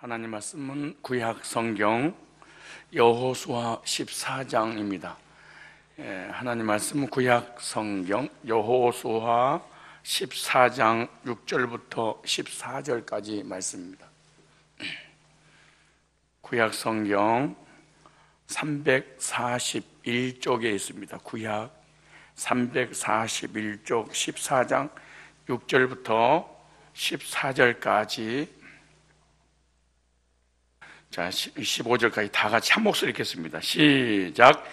하나님 말씀은 구약 성경 여호수아 14장입니다. 하나님 말씀은 구약 성경 여호수아 14장 6절부터 14절까지 말씀입니다. 구약 성경 341쪽에 있습니다. 구약 341쪽 14장 6절부터 14절까지, 자 15절까지 다 같이 한 목소리 읽겠습니다. 시작.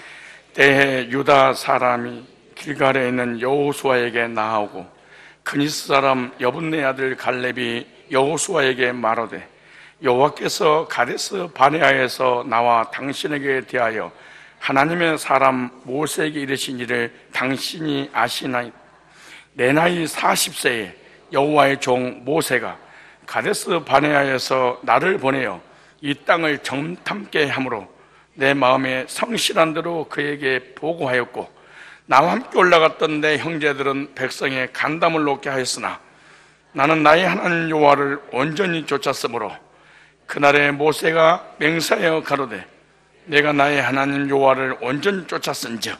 때에 유다 사람이 길갈에 있는 여호수아에게 나아오고 그니스 사람 여분네 아들 갈렙이 여호수아에게 말하되, 여호와께서 가데스 바네아에서 나와 당신에게 대하여 하나님의 사람 모세에게 이르신 일을 당신이 아시나이다. 내 나이 40세에 여호와의 종 모세가 가데스 바네아에서 나를 보내어 이 땅을 정탐케 함으로 내 마음에 성실한 대로 그에게 보고하였고, 나와 함께 올라갔던 내 형제들은 백성의 간담을 놓게 하였으나 나는 나의 하나님 여호와를 온전히 쫓았으므로 그날에 모세가 맹세하여 가로되, 내가 나의 하나님 여호와를 온전히 쫓았은즉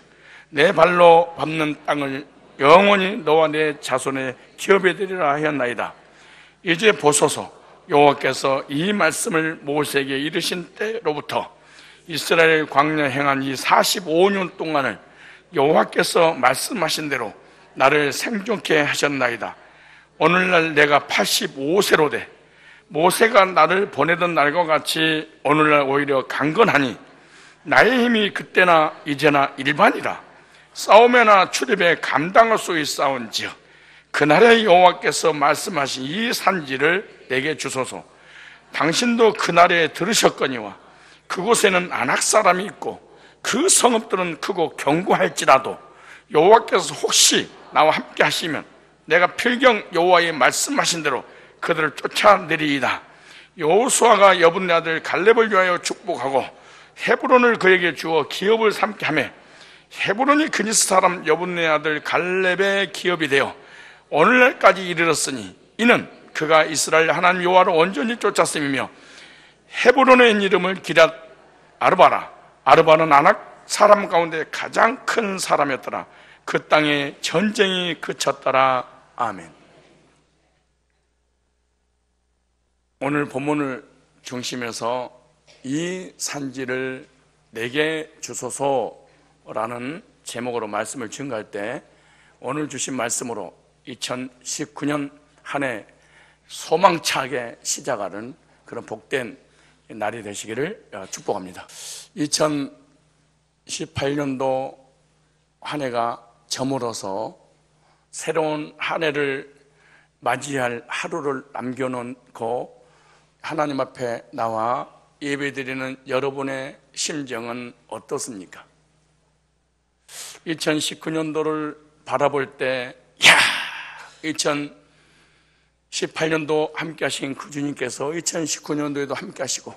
내 발로 밟는 땅을 영원히 너와 내 자손의 기업에 드리라 하였나이다. 이제 보소서, 여호와께서 이 말씀을 모세에게 이르신 때로부터 이스라엘 광야에 행한 이 45년 동안을 여호와께서 말씀하신 대로 나를 생존케 하셨나이다. 오늘날 내가 85세로 돼 모세가 나를 보내던 날과 같이 오늘날 오히려 강건하니 나의 힘이 그때나 이제나 일반이라. 싸움에나 출입에 감당할 수 있사온지어 그날에 여호와께서 말씀하신 이 산지를 내게 주소서. 당신도 그날에 들으셨거니와 그곳에는 아낙 사람이 있고 그 성읍들은 크고 견고할지라도 여호와께서 혹시 나와 함께 하시면 내가 필경 여호와의 말씀하신 대로 그들을 쫓아내리이다. 여호수아가 여분네 아들 갈렙을 위하여 축복하고 헤브론을 그에게 주어 기업을 삼게 하며, 헤브론이 그니스 사람 여분네 아들 갈렙의 기업이 되어 오늘날까지 이르렀으니 이는 그가 이스라엘 하나님 여호와를 온전히 쫓았음이며, 헤브론의 이름을 기럇 아르바라. 아르바는 아낙 사람 가운데 가장 큰 사람이었더라. 그 땅에 전쟁이 그쳤더라. 아멘. 오늘 본문을 중심해서 이 산지를 내게 주소서라는 제목으로 말씀을 증거할 때, 오늘 주신 말씀으로 2019년 한 해 소망차게 시작하는 그런 복된 날이 되시기를 축복합니다. 2018년도 한 해가 저물어서 새로운 한 해를 맞이할 하루를 남겨놓고 하나님 앞에 나와 예배드리는 여러분의 심정은 어떻습니까? 2019년도를 바라볼 때, 2018년도 함께 하신 그 주님께서 2019년도에도 함께 하시고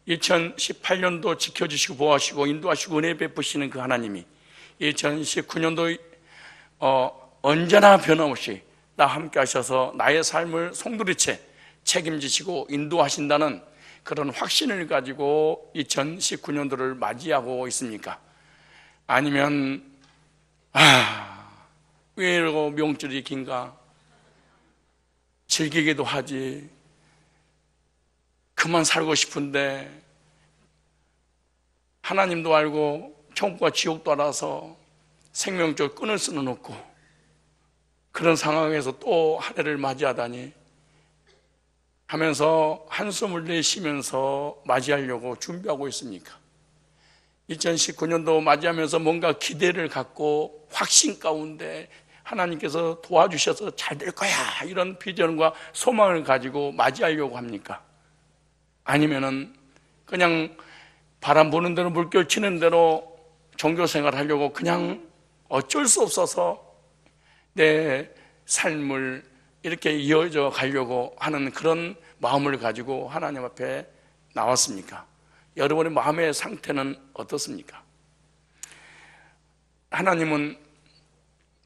2018년도 지켜주시고 보호하시고 인도하시고 은혜 베푸시는 그 하나님이 2019년도 언제나 변함없이 나 함께 하셔서 나의 삶을 송두리째 책임지시고 인도하신다는 그런 확신을 가지고 2019년도를 맞이하고 있습니까? 아니면 왜 이러고 명절이 긴가? 즐기기도 하지. 그만 살고 싶은데 하나님도 알고 천국과 지옥도 알아서 생명줄 끊을 수는 없고, 그런 상황에서 또 한 해를 맞이하다니 하면서 한숨을 내쉬면서 맞이하려고 준비하고 있습니까? 2019년도 맞이하면서 뭔가 기대를 갖고 확신 가운데 하나님께서 도와주셔서 잘 될 거야 이런 비전과 소망을 가지고 맞이하려고 합니까? 아니면은 그냥 바람 부는 대로 물결 치는 대로 종교생활 하려고 그냥 어쩔 수 없어서 내 삶을 이렇게 이어져 가려고 하는 그런 마음을 가지고 하나님 앞에 나왔습니까? 여러분의 마음의 상태는 어떻습니까? 하나님은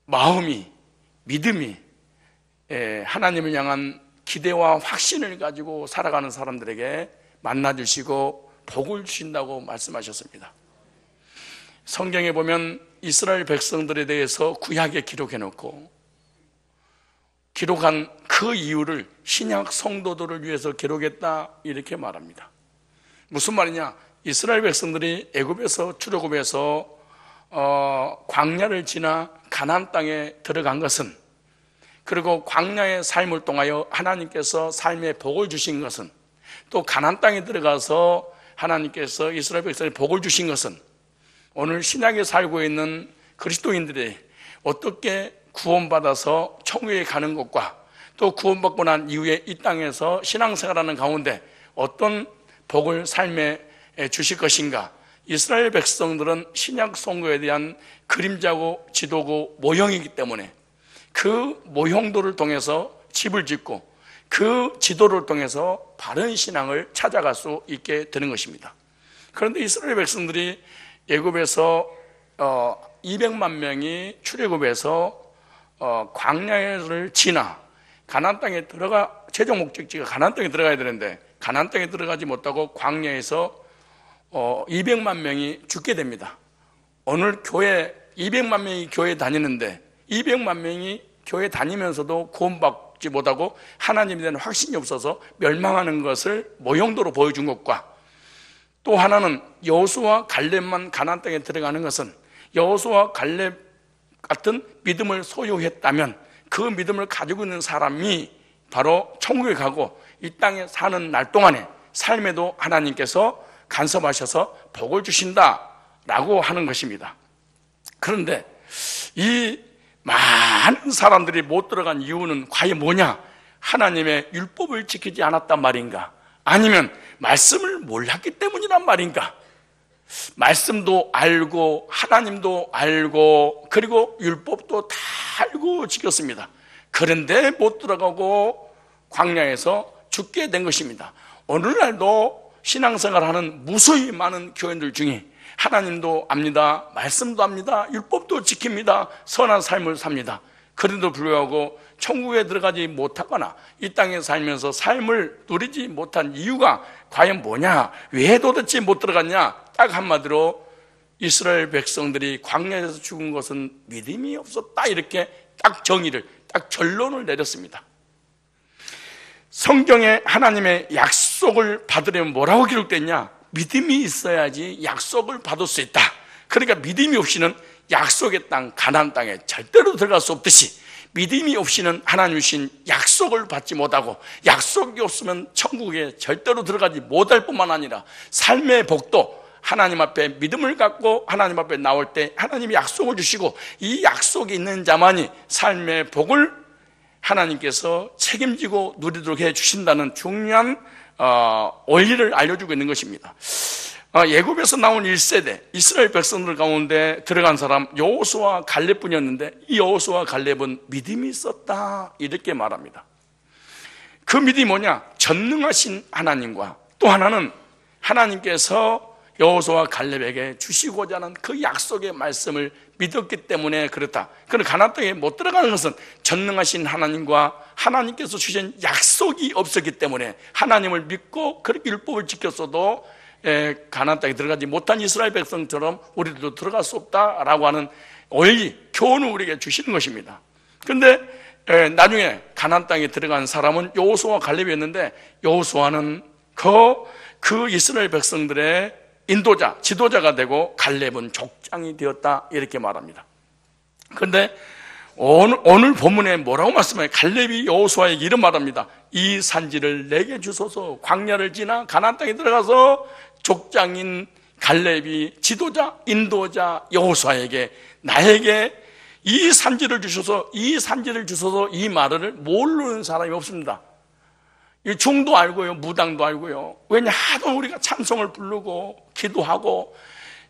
마음이, 믿음이 하나님을 향한 기대와 확신을 가지고 살아가는 사람들에게 만나주시고 복을 주신다고 말씀하셨습니다. 성경에 보면 이스라엘 백성들에 대해서 구약에 기록해놓고 기록한 그 이유를 신약 성도들을 위해서 기록했다 이렇게 말합니다. 무슨 말이냐? 이스라엘 백성들이 애굽에서 출애굽해서 광야를 지나 가나안 땅에 들어간 것은, 그리고 광야의 삶을 통하여 하나님께서 삶의 복을 주신 것은, 또 가나안 땅에 들어가서 하나님께서 이스라엘 백성에 복을 주신 것은 오늘 신약에 살고 있는 그리스도인들이 어떻게 구원받아서 천국에 가는 것과 또 구원받고 난 이후에 이 땅에서 신앙생활하는 가운데 어떤 복을 삶에 주실 것인가. 이스라엘 백성들은 신약 성도에 대한 그림자고 지도고 모형이기 때문에 그 모형도를 통해서 집을 짓고 그 지도를 통해서 바른 신앙을 찾아갈 수 있게 되는 것입니다. 그런데 이스라엘 백성들이 애굽에서 200만 명이 출애굽해서 광야를 지나 가나안 땅에 들어가, 최종 목적지가 가나안 땅에 들어가야 되는데 가나안 땅에 들어가지 못하고 광야에서 200만 명이 죽게 됩니다. 오늘 교회 200만 명이 교회 다니는데 200만 명이 교회 다니면서도 구원받지 못하고 하나님에 대한 확신이 없어서 멸망하는 것을 모형도로 보여준 것과, 또 하나는 여호수아와 갈렙만 가나안 땅에 들어가는 것은 여호수아와 갈렙 같은 믿음을 소유했다면 그 믿음을 가지고 있는 사람이 바로 천국에 가고 이 땅에 사는 날 동안에 삶에도 하나님께서 간섭하셔서 복을 주신다라고 하는 것입니다. 그런데 이 많은 사람들이 못 들어간 이유는 과연 뭐냐? 하나님의 율법을 지키지 않았단 말인가? 아니면 말씀을 몰랐기 때문이란 말인가? 말씀도 알고 하나님도 알고 그리고 율법도 다 알고 지켰습니다. 그런데 못 들어가고 광야에서 죽게 된 것입니다. 오늘날도 신앙생활하는 무수히 많은 교인들 중에 하나님도 압니다, 말씀도 압니다, 율법도 지킵니다, 선한 삶을 삽니다. 그런데도 불구하고 천국에 들어가지 못하거나 이 땅에 살면서 삶을 누리지 못한 이유가 과연 뭐냐? 왜 도대체 못 들어갔냐? 딱 한마디로 이스라엘 백성들이 광야에서 죽은 것은 믿음이 없었다, 이렇게 딱 정의를, 딱 결론을 내렸습니다. 성경에 하나님의 약속을 받으려면 뭐라고 기록됐냐? 믿음이 있어야지 약속을 받을 수 있다. 그러니까 믿음이 없이는 약속의 땅 가나안 땅에 절대로 들어갈 수 없듯이 믿음이 없이는 하나님 주신 약속을 받지 못하고, 약속이 없으면 천국에 절대로 들어가지 못할 뿐만 아니라 삶의 복도 하나님 앞에 믿음을 갖고 하나님 앞에 나올 때 하나님이 약속을 주시고 이 약속이 있는 자만이 삶의 복을 하나님께서 책임지고 누리도록 해주신다는 중요한 원리를 알려주고 있는 것입니다. 애굽에서 나온 1세대 이스라엘 백성들 가운데 들어간 사람 여호수아와 갈렙뿐이었는데 이 여호수아와 갈렙은 믿음이 있었다, 이렇게 말합니다. 그 믿음이 뭐냐? 전능하신 하나님과 또 하나는 하나님께서 여호수아와 갈렙에게 주시고자 하는 그 약속의 말씀을 믿었기 때문에 그렇다. 그러나 가나안 땅에 못 들어가는 것은 전능하신 하나님과 하나님께서 주신 약속이 없었기 때문에 하나님을 믿고 그렇게 율법을 지켰어도 가나안 땅에 들어가지 못한 이스라엘 백성처럼 우리들도 들어갈 수 없다라고 하는 원리, 교훈을 우리에게 주시는 것입니다. 그런데 나중에 가나안 땅에 들어간 사람은 여호수아와 갈렙이었는데 여호수아는 그 이스라엘 백성들의 인도자, 지도자가 되고 갈렙은 족장이 되었다, 이렇게 말합니다. 그런데 오늘 본문에 뭐라고 말씀해요? 갈렙이 여호수아에게 이런 말합니다. 이 산지를 내게 주소서. 광야를 지나 가나안 땅에 들어가서 족장인 갈렙이 지도자, 인도자 여호수아에게 나에게 이 산지를 주셔서, 이 산지를 주셔서, 이 말을 모르는 사람이 없습니다. 중도 알고요, 무당도 알고요. 왜냐, 하도 우리가 찬송을 부르고 기도하고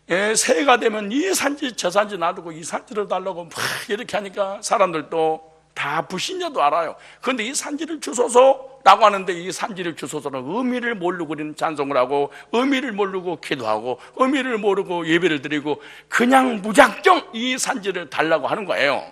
새해가 되면 이 산지 저 산지 놔두고 이 산지를 달라고 막 이렇게 하니까 사람들도 다 불신자도 알아요. 그런데 이 산지를 주소서라고 하는데 이 산지를 주소서는 의미를 모르고 우리는 찬송을 하고 의미를 모르고 기도하고 의미를 모르고 예배를 드리고 그냥 무작정 이 산지를 달라고 하는 거예요.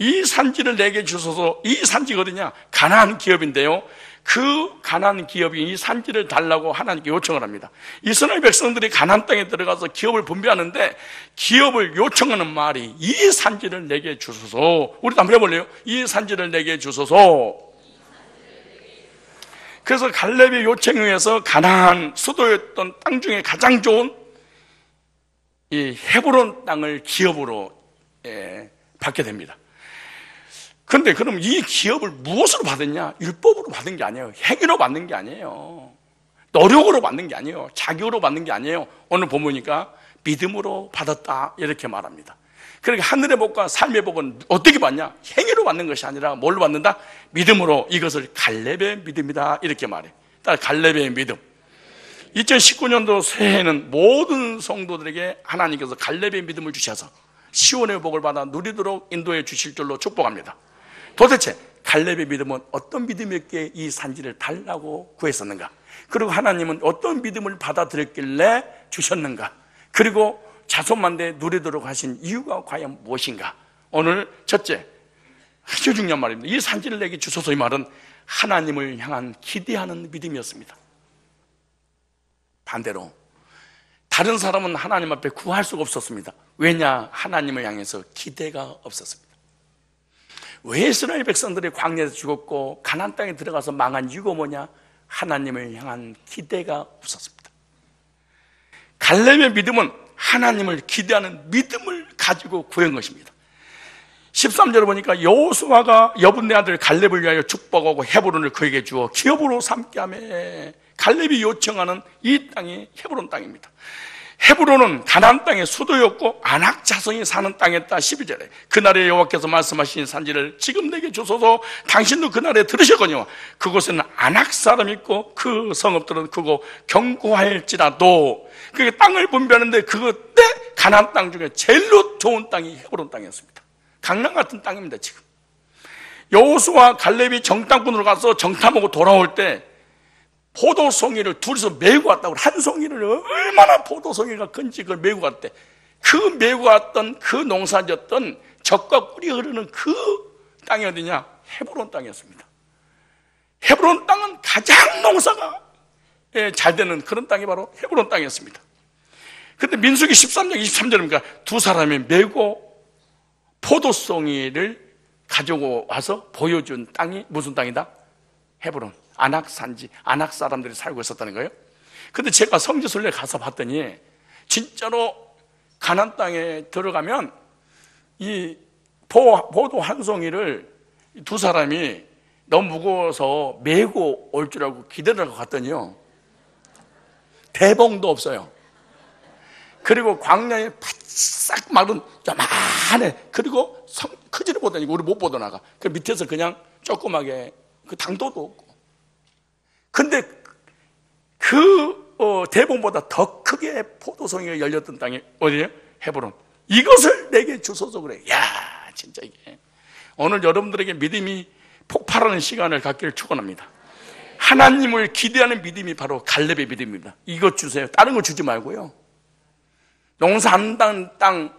이 산지를 내게 주소서. 이 산지가 어디냐? 가나안 기업인데요, 그 가나안 기업이 이 산지를 달라고 하나님께 요청을 합니다. 이스라엘 백성들이 가나안 땅에 들어가서 기업을 분배하는데 기업을 요청하는 말이 이 산지를 내게 주소서. 우리도 한번 해볼래요? 이 산지를 내게 주소서. 그래서 갈렙의 요청에 의해서 가나안 수도였던 땅 중에 가장 좋은 이 헤브론 땅을 기업으로 받게 됩니다. 그런데 그럼 이 기업을 무엇으로 받았냐? 율법으로 받은 게 아니에요. 행위로 받는 게 아니에요. 노력으로 받는 게 아니에요. 자격으로 받는 게 아니에요. 오늘 보니까 믿음으로 받았다 이렇게 말합니다. 그러니까 하늘의 복과 삶의 복은 어떻게 받냐? 행위로 받는 것이 아니라 뭘로 받는다? 믿음으로. 이것을 갈렙의 믿음이다 이렇게 말해요. 갈렙의 믿음. 2019년도 새해에는 모든 성도들에게 하나님께서 갈렙의 믿음을 주셔서 시온의 복을 받아 누리도록 인도해 주실 줄로 축복합니다. 도대체 갈렙의 믿음은 어떤 믿음이었기에 이 산지를 달라고 구했었는가? 그리고 하나님은 어떤 믿음을 받아들였길래 주셨는가? 그리고 자손만대 누리도록 하신 이유가 과연 무엇인가? 오늘 첫째, 아주 중요한 말입니다. 이 산지를 내게 주소서. 이 말은 하나님을 향한 기대하는 믿음이었습니다. 반대로 다른 사람은 하나님 앞에 구할 수가 없었습니다. 왜냐? 하나님을 향해서 기대가 없었습니다. 왜 이스라엘 백성들이 광야에서 죽었고 가나안 땅에 들어가서 망한 이유가 뭐냐? 하나님을 향한 기대가 없었습니다. 갈렙의 믿음은 하나님을 기대하는 믿음을 가지고 구한 것입니다. 13절에 보니까 여호수아가 여분네 아들 갈렙을 위하여 축복하고 헤브론을 그에게 주어 기업으로 삼게 하며, 갈렙이 요청하는 이 땅이 헤브론 땅입니다. 헤브론은 가나안 땅의 수도였고 아낙 자손이 사는 땅이었다. 12절에 그날에 여호와께서 말씀하신 산지를 지금 내게 주소서. 당신도 그날에 들으셨거니와 그곳에는 아낙 사람이 있고 그 성읍들은 크고 견고할지라도. 그게 땅을 분배하는데 그때 가나안 땅 중에 제일로 좋은 땅이 헤브론 땅이었습니다. 강남 같은 땅입니다. 지금 여호수아 갈렙이 정탐꾼으로 가서 정탐하고 돌아올 때 포도송이를 둘이서 메고 왔다고. 한 송이를 얼마나 포도송이가 큰지 그걸 메고 갔대. 그 메고 왔던 그 농사졌던 젖과 꿀이 흐르는 그 땅이 어디냐? 헤브론 땅이었습니다. 헤브론 땅은 가장 농사가 잘 되는 그런 땅이 바로 헤브론 땅이었습니다. 그런데 민수기 13장 23절입니까? 두 사람이 메고 포도송이를 가지고 와서 보여준 땅이 무슨 땅이다? 헤브론. 아낙 산지, 아낙 사람들이 살고 있었다는 거예요. 근데 제가 성지순례 가서 봤더니 진짜로 가나안 땅에 들어가면 이 포도 한 송이를 두 사람이 너무 무거워서 메고 올 줄 알고 기다리러 갔더니요, 대봉도 없어요. 그리고 광야에 바싹 마른 요만해. 그리고 크지를 못하니 우리 못 보더나가. 그 밑에서 그냥 조그맣게 그 당도도 없고. 근데 그 대봉보다 더 크게 포도송이가 열렸던 땅이 어디예요? 헤브론. 이것을 내게 주소서. 그래. 야, 진짜 이게 오늘 여러분들에게 믿음이 폭발하는 시간을 갖기를 축원합니다. 하나님을 기대하는 믿음이 바로 갈렙의 믿음입니다. 이것 주세요. 다른 거 주지 말고요. 농사 안 단 땅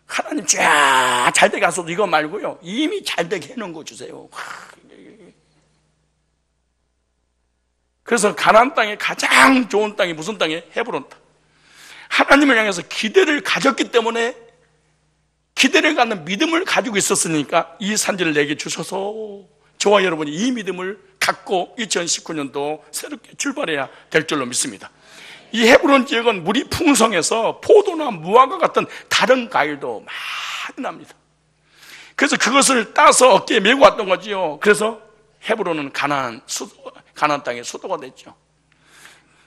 하나님 쫙 잘되게 하소서 이거 말고요. 이미 잘되게 해놓은 거 주세요. 그래서 가나안 땅에 가장 좋은 땅이 무슨 땅이에요? 헤브론 땅. 하나님을 향해서 기대를 가졌기 때문에, 기대를 갖는 믿음을 가지고 있었으니까 이 산지를 내게 주셔서 저와 여러분이 이 믿음을 갖고 2019년도 새롭게 출발해야 될 줄로 믿습니다. 이 헤브론 지역은 물이 풍성해서 포도나 무화과 같은 다른 과일도 많이 납니다. 그래서 그것을 따서 어깨에 메고 왔던 거지요. 그래서 헤브론은 가나안 땅의 수도가 됐죠.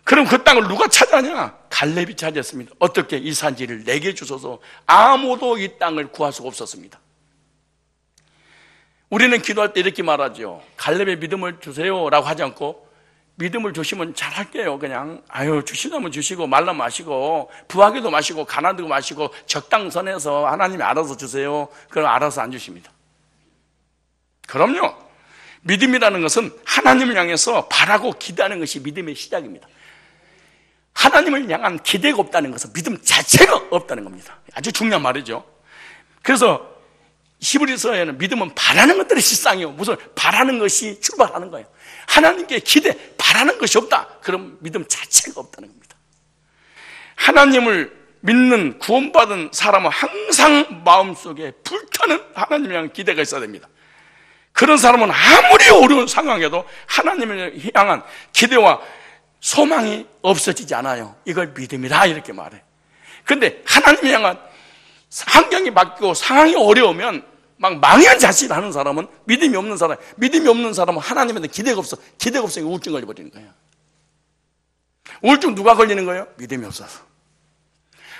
그럼 그 땅을 누가 차지하냐? 갈렙이 차지했습니다. 어떻게? 이 산지를 내게 주소서. 아무도 이 땅을 구할 수가 없었습니다. 우리는 기도할 때 이렇게 말하죠. 갈렙의 믿음을 주세요 라고 하지 않고, 믿음을 주시면 잘할게요. 그냥 주시다면 주시고 말라 마시고 부하기도 마시고 가난도 마시고 적당선에서 하나님이 알아서 주세요. 그럼 알아서 안 주십니다. 그럼요. 믿음이라는 것은 하나님을 향해서 바라고 기대하는 것이 믿음의 시작입니다. 하나님을 향한 기대가 없다는 것은 믿음 자체가 없다는 겁니다. 아주 중요한 말이죠. 그래서 히브리서에는 믿음은 바라는 것들의 실상이요. 무슨 바라는 것이 출발하는 거예요. 하나님께 기대, 바라는 것이 없다. 그럼 믿음 자체가 없다는 겁니다. 하나님을 믿는 구원받은 사람은 항상 마음속에 불타는 하나님에 대한 기대가 있어야 됩니다. 그런 사람은 아무리 어려운 상황에도 하나님을 향한 기대와 소망이 없어지지 않아요. 이걸 믿음이라 이렇게 말해. 근데 하나님을 향한 환경이 바뀌고 상황이 어려우면 막 망연자실하는 사람은 믿음이 없는 사람. 믿음이 없는 사람은 하나님한테 기대가 없어. 기대가 없으니까 우울증 걸려버리는 거예요. 우울증 누가 걸리는 거예요? 믿음이 없어서.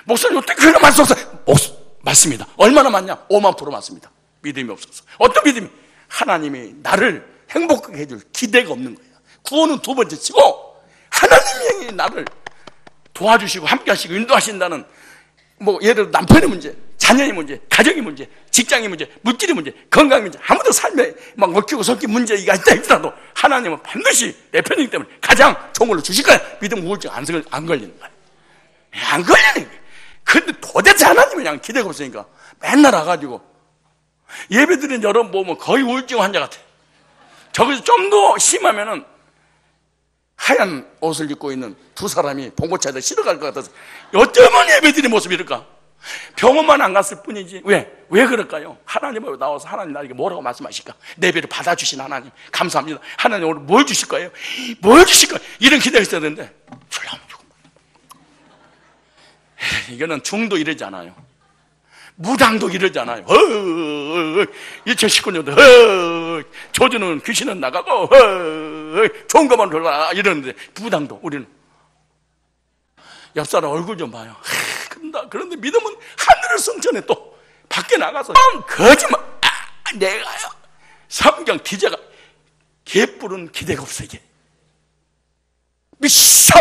목사님 어떻게 그런 말씀 없어요? 맞습니다. 얼마나 많냐? 5만% 맞습니다. 믿음이 없어서. 어떤 믿음이? 하나님이 나를 행복하게 해줄 기대가 없는 거예요. 구원은 두 번째 치고 하나님이 나를 도와주시고 함께 하시고 인도하신다는, 뭐 예를 들어 남편의 문제, 자녀의 문제, 가정의 문제, 직장의 문제, 물질의 문제, 건강의 문제, 아무도 삶에 막 얽히고 섞인 문제가 있다 하더라도 하나님은 반드시 내 편이기 때문에 가장 좋은 걸로 주실 거야. 믿음 우울증 안 걸리는 거야. 안 걸리는 거야. 근데 도대체 하나님은 그냥 기대가 없으니까 맨날 와가지고 예배 드린 여러분 보면 거의 우울증 환자 같아. 저기서 좀 더 심하면은 하얀 옷을 입고 있는 두 사람이 봉고차에다 실어갈 것 같아서 어쩌면 예배 드린 모습이 이럴까? 병원만 안 갔을 뿐이지. 왜 그럴까요? 하나님으로 나와서 하나님 나에게 뭐라고 말씀하실까? 내 예배를 받아주신 하나님 감사합니다. 하나님 오늘 뭘 주실 거예요? 뭘 주실 거예요? 이런 기대가 있어야 되는데 이거는 중도 이러지 않아요. 무당도 이러지 않아요. 2019년도 조주는 귀신은 나가고 좋은 것만 돌아 이러는데, 무당도 우리는 옆사람 얼굴 좀 봐요. 그런데 믿음은 하늘을 성전에 또 밖에 나가서 거짓말. 내가요 성경 기자가 개뿔은 기대가 없어. 이게 비싸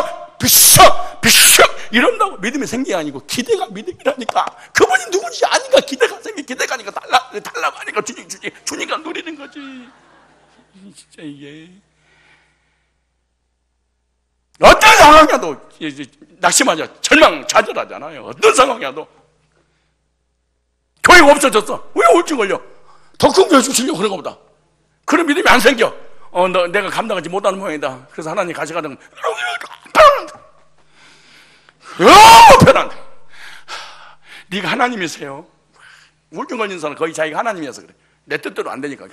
이런다고 믿음이 생긴 게 아니고 기대가 믿음이라니까. 그분이 누군지 아니까 기대가 생겨. 기대가 하니까 달라고 하니까 주니까 누리는 거지. 진짜 이게 어떤 상황이라도 낙심하자, 절망, 좌절하잖아요. 어떤 상황이라도. 교회가 없어졌어. 왜 우울증 걸려? 더 큰 교회 주시려고 그런 거보다. 그런 믿음이 안 생겨. 내가 감당하지 못하는 모양이다. 그래서 하나님 가져가는 편한데. 네가 하나님이세요. 우울증 걸린 사람 거의 자기가 하나님이어서 그래. 내 뜻대로 안 되니까.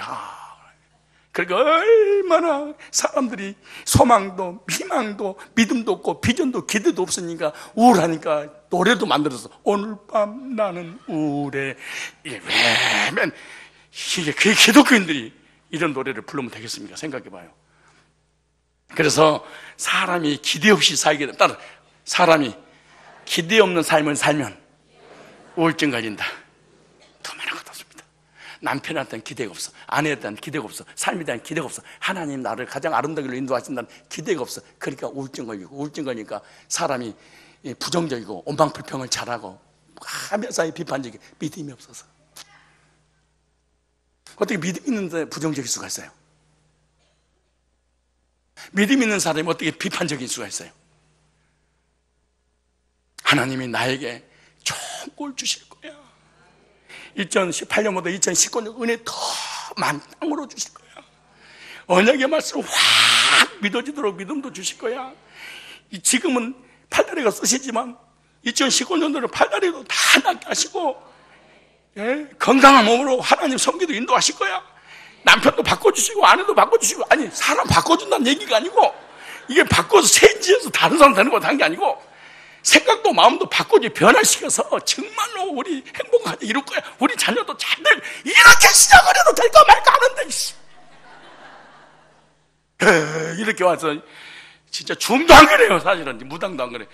그러니까 얼마나 사람들이 소망도 희망도 믿음도 없고 비전도 기대도 없으니까 우울하니까 노래도 만들어서 오늘 밤 나는 우울해. 왜면 이게 기독교인들이 이런 노래를 부르면 되겠습니까? 생각해봐요. 그래서 사람이 기대 없이 살게 따라 사람이 기대 없는 삶을 살면 우울증 걸린다. 더 많은 것 같습니다. 남편한테는 기대가 없어. 아내에 대한 기대가 없어. 삶에 대한 기대가 없어. 하나님 나를 가장 아름다운 길로 인도하신다는 기대가 없어. 그러니까 우울증 걸리고, 우울증 걸리니까 사람이 부정적이고 온방불평을 잘하고 하면서 비판적이고 믿음이 없어서. 어떻게 믿음 있는데 부정적일 수가 있어요? 믿음 있는 사람이 어떻게 비판적일 수가 있어요? 하나님이 나에게 좋은 걸 주실 거야. 2018년보다 2019년 은혜 더 만땅으로 주실 거야. 언약의 말씀을 확 믿어지도록 믿음도 주실 거야. 지금은 팔다리가 쓰시지만 2019년도는 팔다리도 다 낫게 하시고, 건강한 몸으로 하나님 섬기도 인도하실 거야. 남편도 바꿔주시고 아내도 바꿔주시고. 아니, 사람 바꿔준다는 얘기가 아니고, 이게 바꿔서 세지해서 다른 사람 되는 것도 한 게 아니고, 생각도 마음도 바꾸지 변화시켜서 정말로 우리 행복하게 이룰 거야. 우리 자녀도 잘 될, 이렇게 시작을 해도 될까 말까 하는데 이렇게 와서 진짜 줌도 안 그래요. 사실은 무당도 안 그래.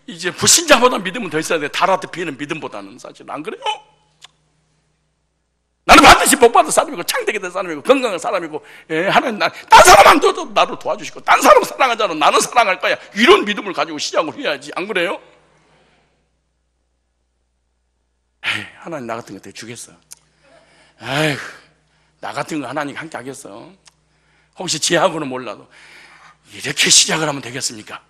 이제 불신자보다 믿음은 더 있어야 돼. 달아트 피는 믿음보다는. 사실 안 그래요. 나는 반드시 복받을 사람이고 창대게 될 사람이고 건강한 사람이고, 하나님 딴 사람 안 도와도 나를 도와주시고 딴 사람 사랑하잖아. 나는 사랑할 거야. 이런 믿음을 가지고 시작을 해야지. 안 그래요? 하나님 나 같은 거 대 주겠어. 나 같은 거 하나님 함께 하겠어. 혹시 지하고는 몰라도 이렇게 시작을 하면 되겠습니까?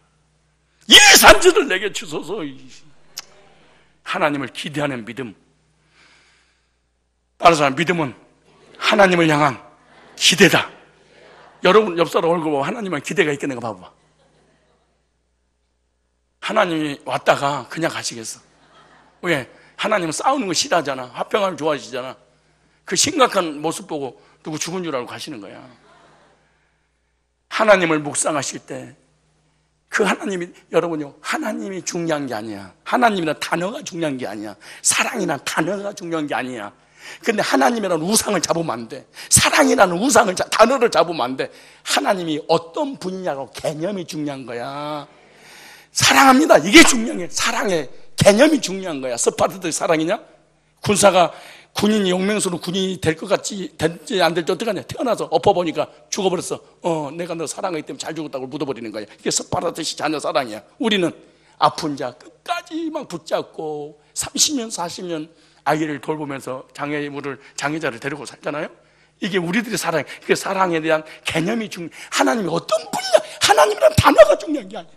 이 산지를 내게 주소서. 하나님을 기대하는 믿음. 따라서 믿음은 하나님을 향한 기대다. 여러분 옆 사람 얼굴 보고 하나님은 기대가 있겠는가 봐봐. 하나님이 왔다가 그냥 가시겠어. 왜? 하나님은 싸우는 거 싫어하잖아. 화평하면 좋아하시잖아. 그 심각한 모습 보고 누구 죽은 줄 알고 가시는 거야. 하나님을 묵상하실 때 그 하나님이, 여러분요, 하나님이 중요한 게 아니야. 하나님이란 단어가 중요한 게 아니야. 사랑이란 단어가 중요한 게 아니야. 근데 하나님이라는 우상을 잡으면 안 돼. 사랑이라는 우상을, 단어를 잡으면 안 돼. 하나님이 어떤 분이냐고 개념이 중요한 거야. 사랑합니다. 이게 중요한 거야. 사랑의 개념이 중요한 거야. 스파르타의 사랑이냐? 군사가 군인이 용맹수로 군인이 될 것 같지, 될지 안 될지 어떡하냐? 태어나서 엎어보니까 죽어버렸어. 내가 너 사랑하기 때문에 잘 죽었다고 묻어버리는 거야. 이게 스파르타식 자녀 사랑이야. 우리는 아픈 자 끝까지 막 붙잡고 30년, 40년 아이를 돌보면서 장애자를 데리고 살잖아요. 이게 우리들의 사랑, 그게 사랑에 대한 개념이 하나님이 어떤 분이냐? 하나님이란 단어가 중요한 게 아니야.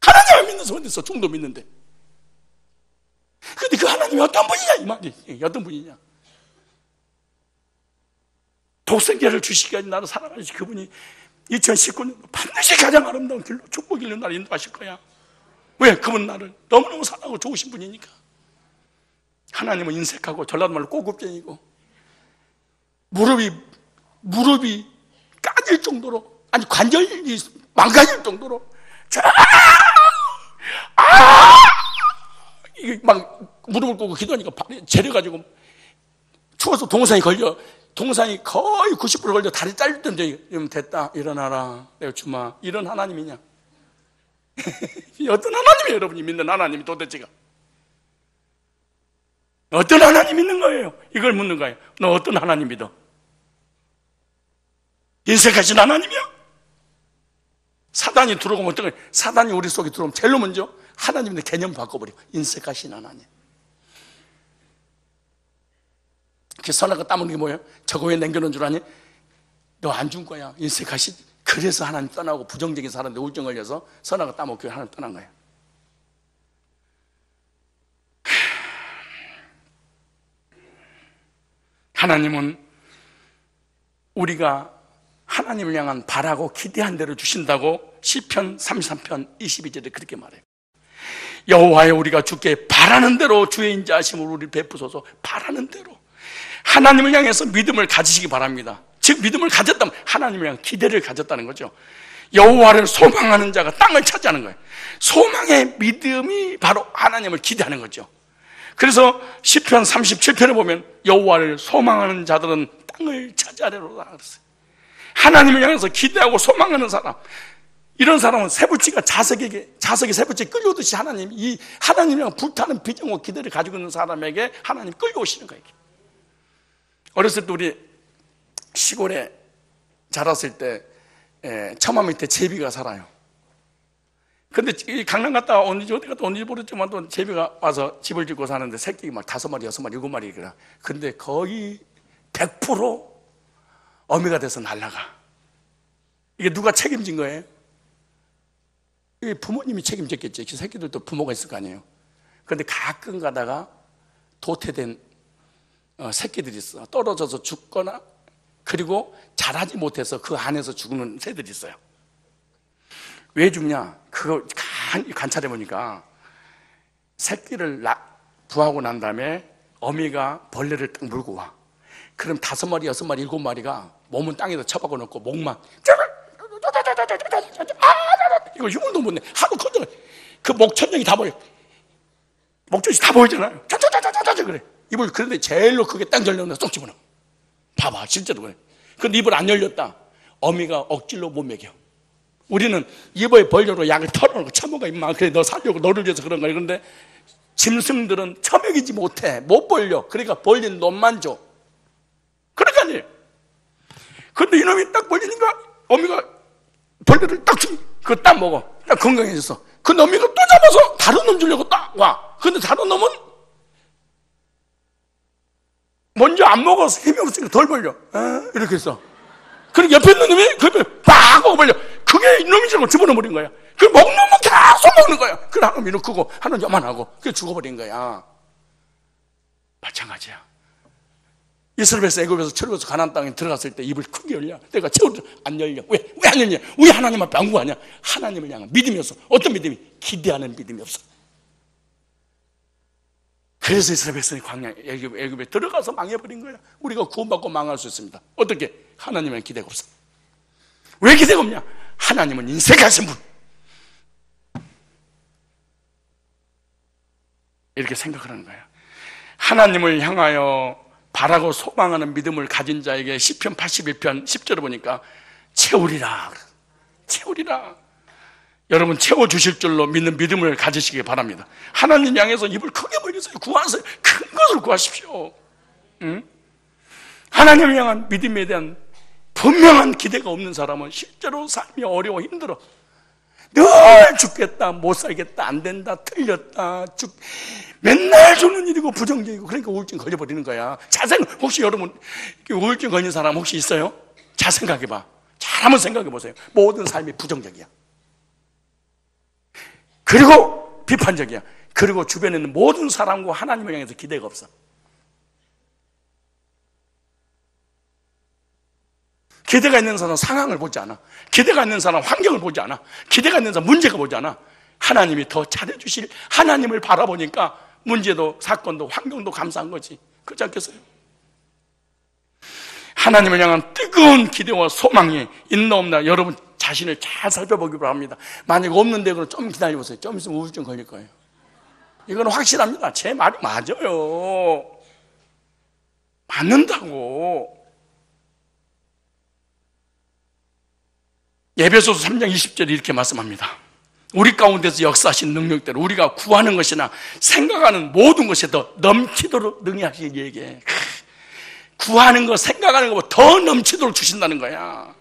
하나님을 믿는 사람 어딨어? 중도 믿는데. 근데 그 하나님이 어떤 분이냐? 이 말이. 어떤 분이냐? 독생자를 주시기까지 나를 사랑하시 그분이 2019년 반드시 가장 아름다운 길로 축복의 길로 나를 인도하실 거야. 왜? 그분 나를 너무너무 사랑하고 좋으신 분이니까. 하나님은 인색하고 전라도 말로 꼬급쟁이고 무릎이 까질 정도로, 아니 관절이 망가질 정도로 이게 막 무릎을 꿇고 기도하니까 발이 재려가지고 추워서 동상이 거의 90% 걸려 다리 잘릴 때인데, 이러면 됐다, 일어나라, 내가 주마. 이런 하나님이냐? 어떤 하나님이에요, 여러분이 믿는 하나님이 도대체가? 어떤 하나님 믿는 거예요? 이걸 묻는 거예요. 너 어떤 하나님 믿어? 인색하신 하나님이야? 사단이 들어오면 어떡해? 사단이 우리 속에 들어오면 제일 먼저 하나님의 개념 바꿔버려. 인색하신 하나님. 그 선악과 땀 흘리는 게 뭐예요? 저거 왜 남겨놓은 줄 아니? 너 안 준 거야. 인색하신. 그래서 하나님 떠나고 부정적인 사람들 우울증 걸려서 선악과 땀 흘리고 하나님 떠난 거야. 하나님은 우리가 하나님을 향한 바라고 기대한 대로 주신다고 시편 33편 22절에 그렇게 말해요. 여호와여, 우리가 주께 바라는 대로 주의 인자하심을 우리 베푸소서. 바라는 대로 하나님을 향해서 믿음을 가지시기 바랍니다. 즉 믿음을 가졌다면 하나님을 향한 기대를 가졌다는 거죠. 여호와를 소망하는 자가 땅을 차지하는 거예요. 소망의 믿음이 바로 하나님을 기대하는 거죠. 그래서 시편 37편에 보면 여호와를 소망하는 자들은 땅을 차지하리로다 그랬어요. 하나님을 향해서 기대하고 소망하는 사람, 이런 사람은 쇠붙이가 자석이 쇠붙이 끌려오듯이 하나님이랑 불타는 비전과 기대를 가지고 있는 사람에게 하나님 끌려오시는 거예요. 어렸을 때 우리 시골에 자랐을 때 처마 밑에 제비가 살아요. 근데 강남 갔다 어디 갔다 온지 모르지만 또 제비가 와서 집을 짓고 사는데 새끼가 막 5마리, 6마리, 7마리 그래. 근데 거의 100% 어미가 돼서 날아가. 이게 누가 책임진 거예요? 이게 부모님이 책임졌겠지. 그 새끼들도 부모가 있을 거 아니에요. 그런데 가끔 가다가 도태된 새끼들이 있어. 떨어져서 죽거나, 그리고 자라지 못해서 그 안에서 죽는 새들이 있어요. 왜 죽냐? 그거 관찰해 보니까 새끼를 부하고 난 다음에 어미가 벌레를 딱 물고 와. 그럼 5마리, 6마리, 7마리가 몸은 땅에다 쳐박아 놓고 목만 이거 흉을도 못 내. 하도 커져. 그 목천장이 다 보여. 목젖이 다 보이잖아요. 짜자자자자자 그래. 입을 그런데 제일로 크게 딱 열려서 쏙 집어넣어. 봐봐, 진짜로 그래. 근데 입을 안 열렸다. 어미가 억지로 못 먹여. 우리는 입에 벌려로 약을 털어놓고 처먹어 임마. 그래 너 살려고 너를 위해서 그런 거야. 그런데 짐승들은 처먹이지 못해. 못 벌려. 그러니까 벌린 놈만 줘. 그러니까 아니에요. 근데 이놈이 딱 벌리니까 어미가 벌레를 딱 주니 그거 딱 먹어. 딱 건강해졌어. 그 어미가 또 잡아서 다른 놈 주려고 딱 와. 근데 다른 놈은 먼저 안 먹어서 힘이 없으니까 덜 벌려. 이렇게 했어. 그리고 옆에 있는 놈이 그 옆에 빡 하고 벌려. 그게 이놈이 저걸 집어넣어버린 거야. 그 먹는 놈은 계속 먹는 거야. 그래 하나 미는 크고 하나 요만하고 그게 죽어버린 거야. 마찬가지야. 이스라엘에서 애굽에서 철거해서 가나안 땅에 들어갔을 때 입을 크게 열려. 내가 채워도 안 열려. 왜 안 열냐? 왜 하나님 앞에 안구하냐? 하나님을 향한 믿음이 없어. 어떤 믿음이? 기대하는 믿음이 없어. 그래서 이스라엘 백성이 광야 애굽에 들어가서 망해버린 거야. 우리가 구원받고 망할 수 있습니다. 어떻게? 하나님은 기대가 없어. 왜 기대가 없냐? 하나님은 인색하신 분. 이렇게 생각을 하는 거야. 하나님을 향하여 바라고 소망하는 믿음을 가진 자에게 시편 81편 10절을 보니까 채우리라. 채우리라. 여러분 채워주실 줄로 믿는 믿음을 가지시기 바랍니다. 하나님 향해서 입을 크게 벌리세요. 구하세요. 큰 것을 구하십시오. 응? 하나님을 향한 믿음에 대한 분명한 기대가 없는 사람은 실제로 삶이 어려워 힘들어. 늘 죽겠다, 못 살겠다, 안 된다, 틀렸다, 맨날 죽는 일이고 부정적이고 그러니까 우울증 걸려버리는 거야. 혹시 여러분 우울증 걸린 사람 혹시 있어요? 잘 생각해봐. 잘 한번 생각해보세요. 모든 삶이 부정적이야. 그리고 비판적이야. 그리고 주변에 있는 모든 사람과 하나님을 향해서 기대가 없어. 기대가 있는 사람은 상황을 보지 않아. 기대가 있는 사람은 환경을 보지 않아. 기대가 있는 사람은 문제가 보지 않아. 하나님이 더 잘해주실 하나님을 바라보니까 문제도 사건도 환경도 감사한 거지. 그렇지 않겠어요? 하나님을 향한 뜨거운 기대와 소망이 있나 없나 여러분 자신을 잘 살펴보기 바랍니다. 만약 없는데 그럼 좀 기다려보세요. 좀 있으면 우울증 걸릴 거예요. 이건 확실합니다. 제 말이 맞아요. 맞는다고. 에베소서 3장 20절에 이렇게 말씀합니다. 우리 가운데서 역사하신 능력대로 우리가 구하는 것이나 생각하는 모든 것에 더 넘치도록 능히하시길 얘기해. 구하는 거 생각하는 것보다 더 넘치도록 주신다는 거야.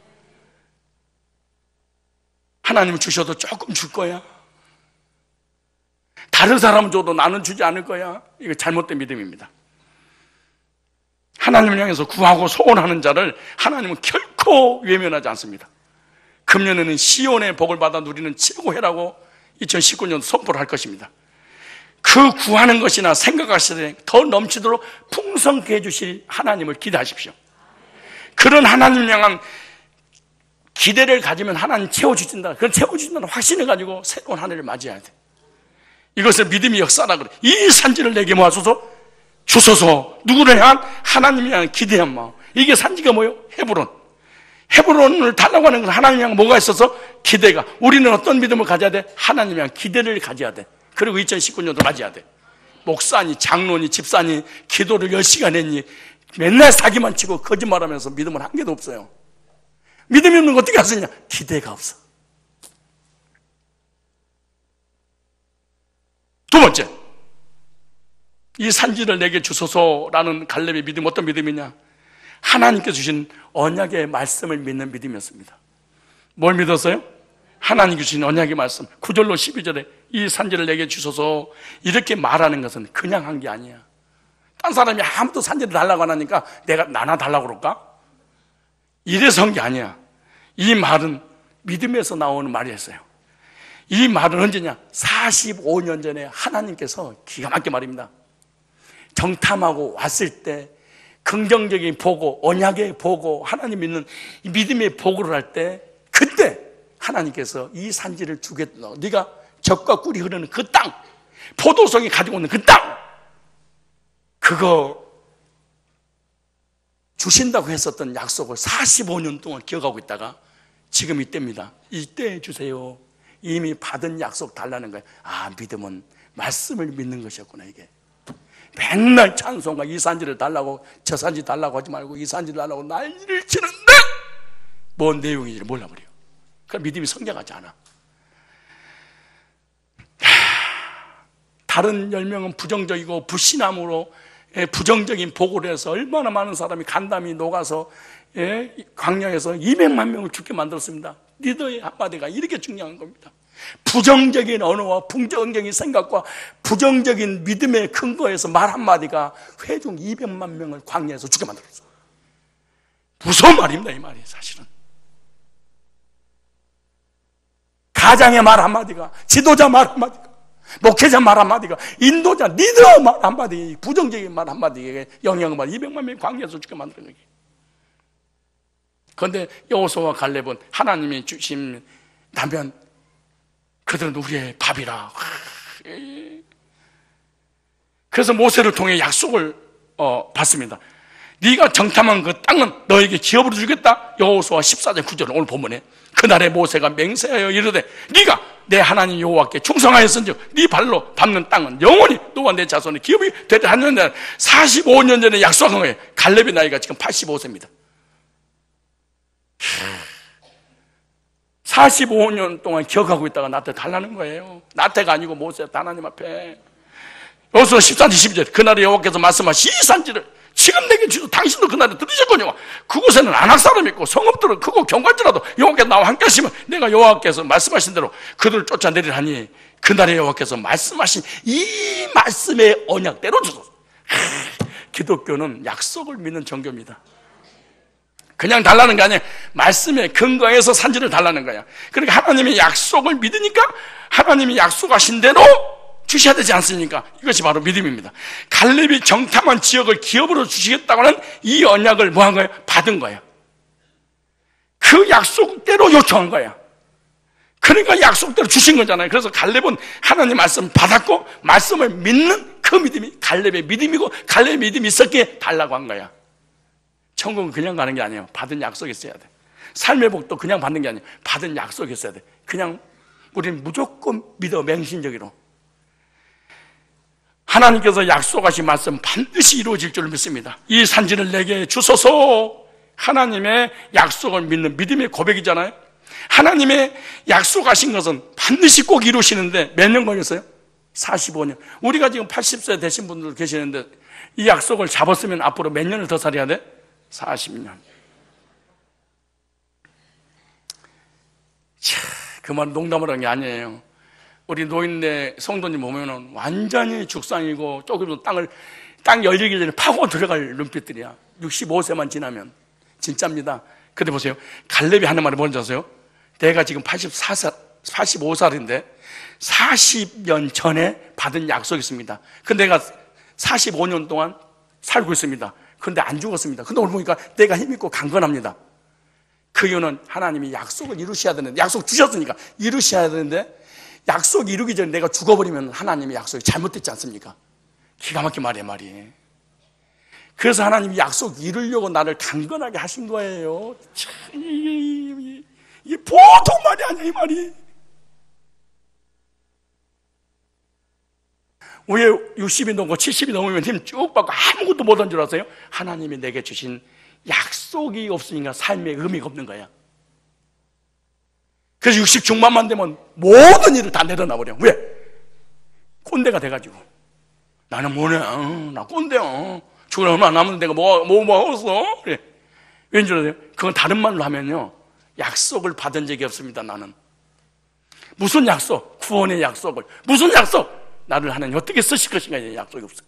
하나님은 주셔도 조금 줄 거야. 다른 사람은 줘도 나는 주지 않을 거야. 이거 잘못된 믿음입니다. 하나님을 향해서 구하고 소원하는 자를 하나님은 결코 외면하지 않습니다. 금년에는 시온의 복을 받아 누리는 최고회라고 2019년 선포를 할 것입니다. 그 구하는 것이나 생각하시되 더 넘치도록 풍성케 해주실 하나님을 기대하십시오. 그런 하나님을 향한 기대를 가지면 하나님 채워주신다. 그걸 채워주신다는 확신을 가지고 새로운 한 해를 맞이해야 돼. 이것을 믿음이 역사라 그래. 이 산지를 내게 모아줘서 주소서. 누구를 향한 하나님을 향한 기대한 마음. 이게 산지가 뭐예요? 헤브론. 헤브론을 달라고 하는 건 하나님 향한 뭐가 있어서? 기대가. 우리는 어떤 믿음을 가져야 돼? 하나님 향한 기대를 가져야 돼. 그리고 2019년도 맞이해야 돼. 목사니 장로니 집사니 기도를 10시간 했니 맨날 사기만 치고 거짓말하면서 믿음은 한 개도 없어요. 믿음이 없는 거 어떻게 하느냐? 기대가 없어. 두 번째, 이 산지를 내게 주소서라는 갈렙의 믿음 어떤 믿음이냐? 하나님께 주신 언약의 말씀을 믿는 믿음이었습니다. 뭘 믿었어요? 하나님께 주신 언약의 말씀. 9절로 12절에 이 산지를 내게 주소서 이렇게 말하는 것은 그냥 한 게 아니야. 딴 사람이 아무도 산지를 달라고 안 하니까 내가 나나 달라고 그럴까? 이래서 한 게 아니야. 이 말은 믿음에서 나오는 말이었어요. 이 말은 언제냐? 45년 전에 하나님께서 기가 막히게 말입니다. 정탐하고 왔을 때 긍정적인 보고, 언약의 보고, 하나님 믿는 이 믿음의 보고를 할 때 그때 하나님께서 이 산지를 주겠다. 네가 젖과 꿀이 흐르는 그 땅, 포도송이 가지고 있는 그 땅, 그거 주신다고 했었던 약속을 45년 동안 기억하고 있다가 지금 이때입니다. 이때 주세요. 이미 받은 약속 달라는 거예요. 아, 믿음은 말씀을 믿는 것이었구나. 이게 맨날 찬송가 이 산지를 달라고 저 산지 달라고 하지 말고 이 산지를 달라고 난리를 치는데 뭔 내용인지를 몰라버려요. 그러니까 믿음이 성장하지 않아. 다른 10명은 부정적이고 불신함으로 부정적인 보고를 해서 얼마나 많은 사람이 간담이 녹아서 광야에서 200만 명을 죽게 만들었습니다. 리더의 한마디가 이렇게 중요한 겁니다. 부정적인 언어와 부정적인 생각과 부정적인 믿음의 근거에서 말 한마디가 회중 200만 명을 광야에서 죽게 만들었어요. 무서운 말입니다. 이 말이 사실은. 가장의 말 한마디가, 지도자 말 한마디가, 목회자 말 한마디가, 인도자, 리더 말 한마디, 부정적인 말 한마디에 영향을 받아 200만 명이 광야에서 죽게 만드는 거예요. 그런데 여호수아와 갈렙은 하나님이 주신 라면, 그들은 우리의 밥이라. 그래서 모세를 통해 약속을 받습니다. 네가 정탐한 그 땅은 너에게 기업으로 주겠다. 여호수아 14장 9절을 오늘 본문에, 그날에 모세가 맹세하여 이르되 네가 내 하나님 여호와께 충성하였은즉 네 발로 밟는 땅은 영원히 너와 내 자손의 기업이 되리라 하는데, 45년 전에 약속한 거예요. 갈렙의 나이가 지금 85세입니다 45년 동안 기억하고 있다가 나한테 달라는 거예요. 나태가 아니고 모세 하나님 앞에. 여호수아 14장 12절, 그날에 여호와께서 말씀하시 이 산지를 지금 내게 주소 당신도 그날에 들으셨거니와 그곳에는 안악 사람이 있고 성읍들은 크고 경관지라도 여호와께서 나와 함께 하시면 내가 여호와께서 말씀하신 대로 그들을 쫓아내리라 하니, 그날에 여호와께서 말씀하신 이 말씀의 언약대로 주소서. 기독교는 약속을 믿는 종교입니다. 그냥 달라는 게 아니에요. 말씀에 근거해서 산지를 달라는 거야. 그러니까 하나님의 약속을 믿으니까 하나님이 약속하신 대로 주셔야 되지 않습니까? 이것이 바로 믿음입니다. 갈렙이 정탐한 지역을 기업으로 주시겠다고 하는 이 언약을 뭐 한 거예요? 받은 거예요. 그 약속대로 요청한 거예요. 그러니까 약속대로 주신 거잖아요. 그래서 갈렙은 하나님 말씀 받았고 말씀을 믿는 그 믿음이 갈렙의 믿음이고, 갈렙의 믿음이 있었기에 달라고 한 거야. 천국은 그냥 가는 게 아니에요. 받은 약속이 있어야 돼. 삶의 복도 그냥 받는 게 아니에요. 받은 약속이 있어야 돼. 그냥 우리는 무조건 믿어, 맹신적으로. 하나님께서 약속하신 말씀 반드시 이루어질 줄 믿습니다. 이 산지를 내게 주소서. 하나님의 약속을 믿는 믿음의 고백이잖아요. 하나님의 약속하신 것은 반드시 꼭 이루시는데 몇 년 걸렸어요? 45년. 우리가 지금 80세 되신 분들 계시는데 이 약속을 잡았으면 앞으로 몇 년을 더 살아야 돼? 40년. 그 말 농담을 한 게 아니에요. 우리 노인네 성도님 보면은 완전히 죽상이고 조금 땅 열리기 전에 파고 들어갈 눈빛들이야. 65세만 지나면. 진짜입니다. 근데 보세요. 갈렙이 하는 말이 뭔지 아세요? 내가 지금 85살인데 40년 전에 받은 약속이 있습니다. 근데 내가 45년 동안 살고 있습니다. 근데 안 죽었습니다. 근데 오늘 보니까 내가 힘있고 강건합니다. 그 이유는 하나님이 약속을 이루셔야 되는데, 약속 주셨으니까 이루셔야 되는데, 약속 이루기 전에 내가 죽어버리면 하나님의 약속이 잘못됐지 않습니까? 기가 막힌 말이에요. 그래서 하나님이 약속 이루려고 나를 강건하게 하신 거예요. 참, 이게 보통 말이 아니야, 이 말이. 왜 60이 넘고 70이 넘으면 힘 쭉 받고 아무것도 못한 줄 아세요? 하나님이 내게 주신 약속이 없으니까 삶에 의미가 없는 거야. 그래서 60 중반만 되면 모든 일을 다 내려놔 버려. 왜? 꼰대가 돼가지고. 나는 뭐냐? 나 꼰대야. 죽을 얼마 안 남았는데 내가 뭐 먹었어? 그래. 왠지 아세요? 그건 다른 말로 하면요, 약속을 받은 적이 없습니다. 나는. 무슨 약속? 구원의 약속을. 무슨 약속? 나를 하나님 어떻게 쓰실 것인가 이 약속이 없어요.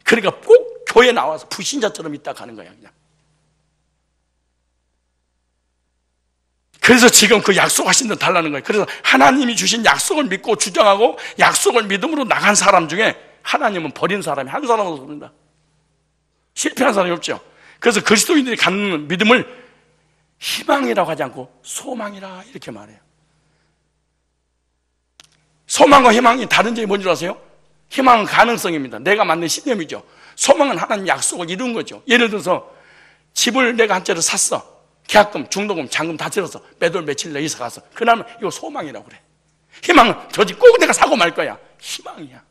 그러니까 꼭 교회 나와서 불신자처럼 있다 가는 거야, 그냥. 그래서 지금 그 약속하신 대로 달라는 거예요. 그래서 하나님이 주신 약속을 믿고 주장하고 약속을 믿음으로 나간 사람 중에 하나님은 버린 사람이 한 사람도 없습니다. 실패한 사람이 없죠. 그래서 그리스도인들이 갖는 믿음을 희망이라고 하지 않고 소망이라 이렇게 말해요. 소망과 희망이 다른 점이 뭔지 아세요? 희망은 가능성입니다. 내가 만든 신념이죠. 소망은 하나님 약속을 이룬 거죠. 예를 들어서 집을 내가 한 채를 샀어. 계약금, 중도금, 잔금 다 들어서 매달 며칠 내에 이사 가서 그러면 이거 소망이라고 그래. 희망은 저 집 꼭 내가 사고 말 거야. 희망이야.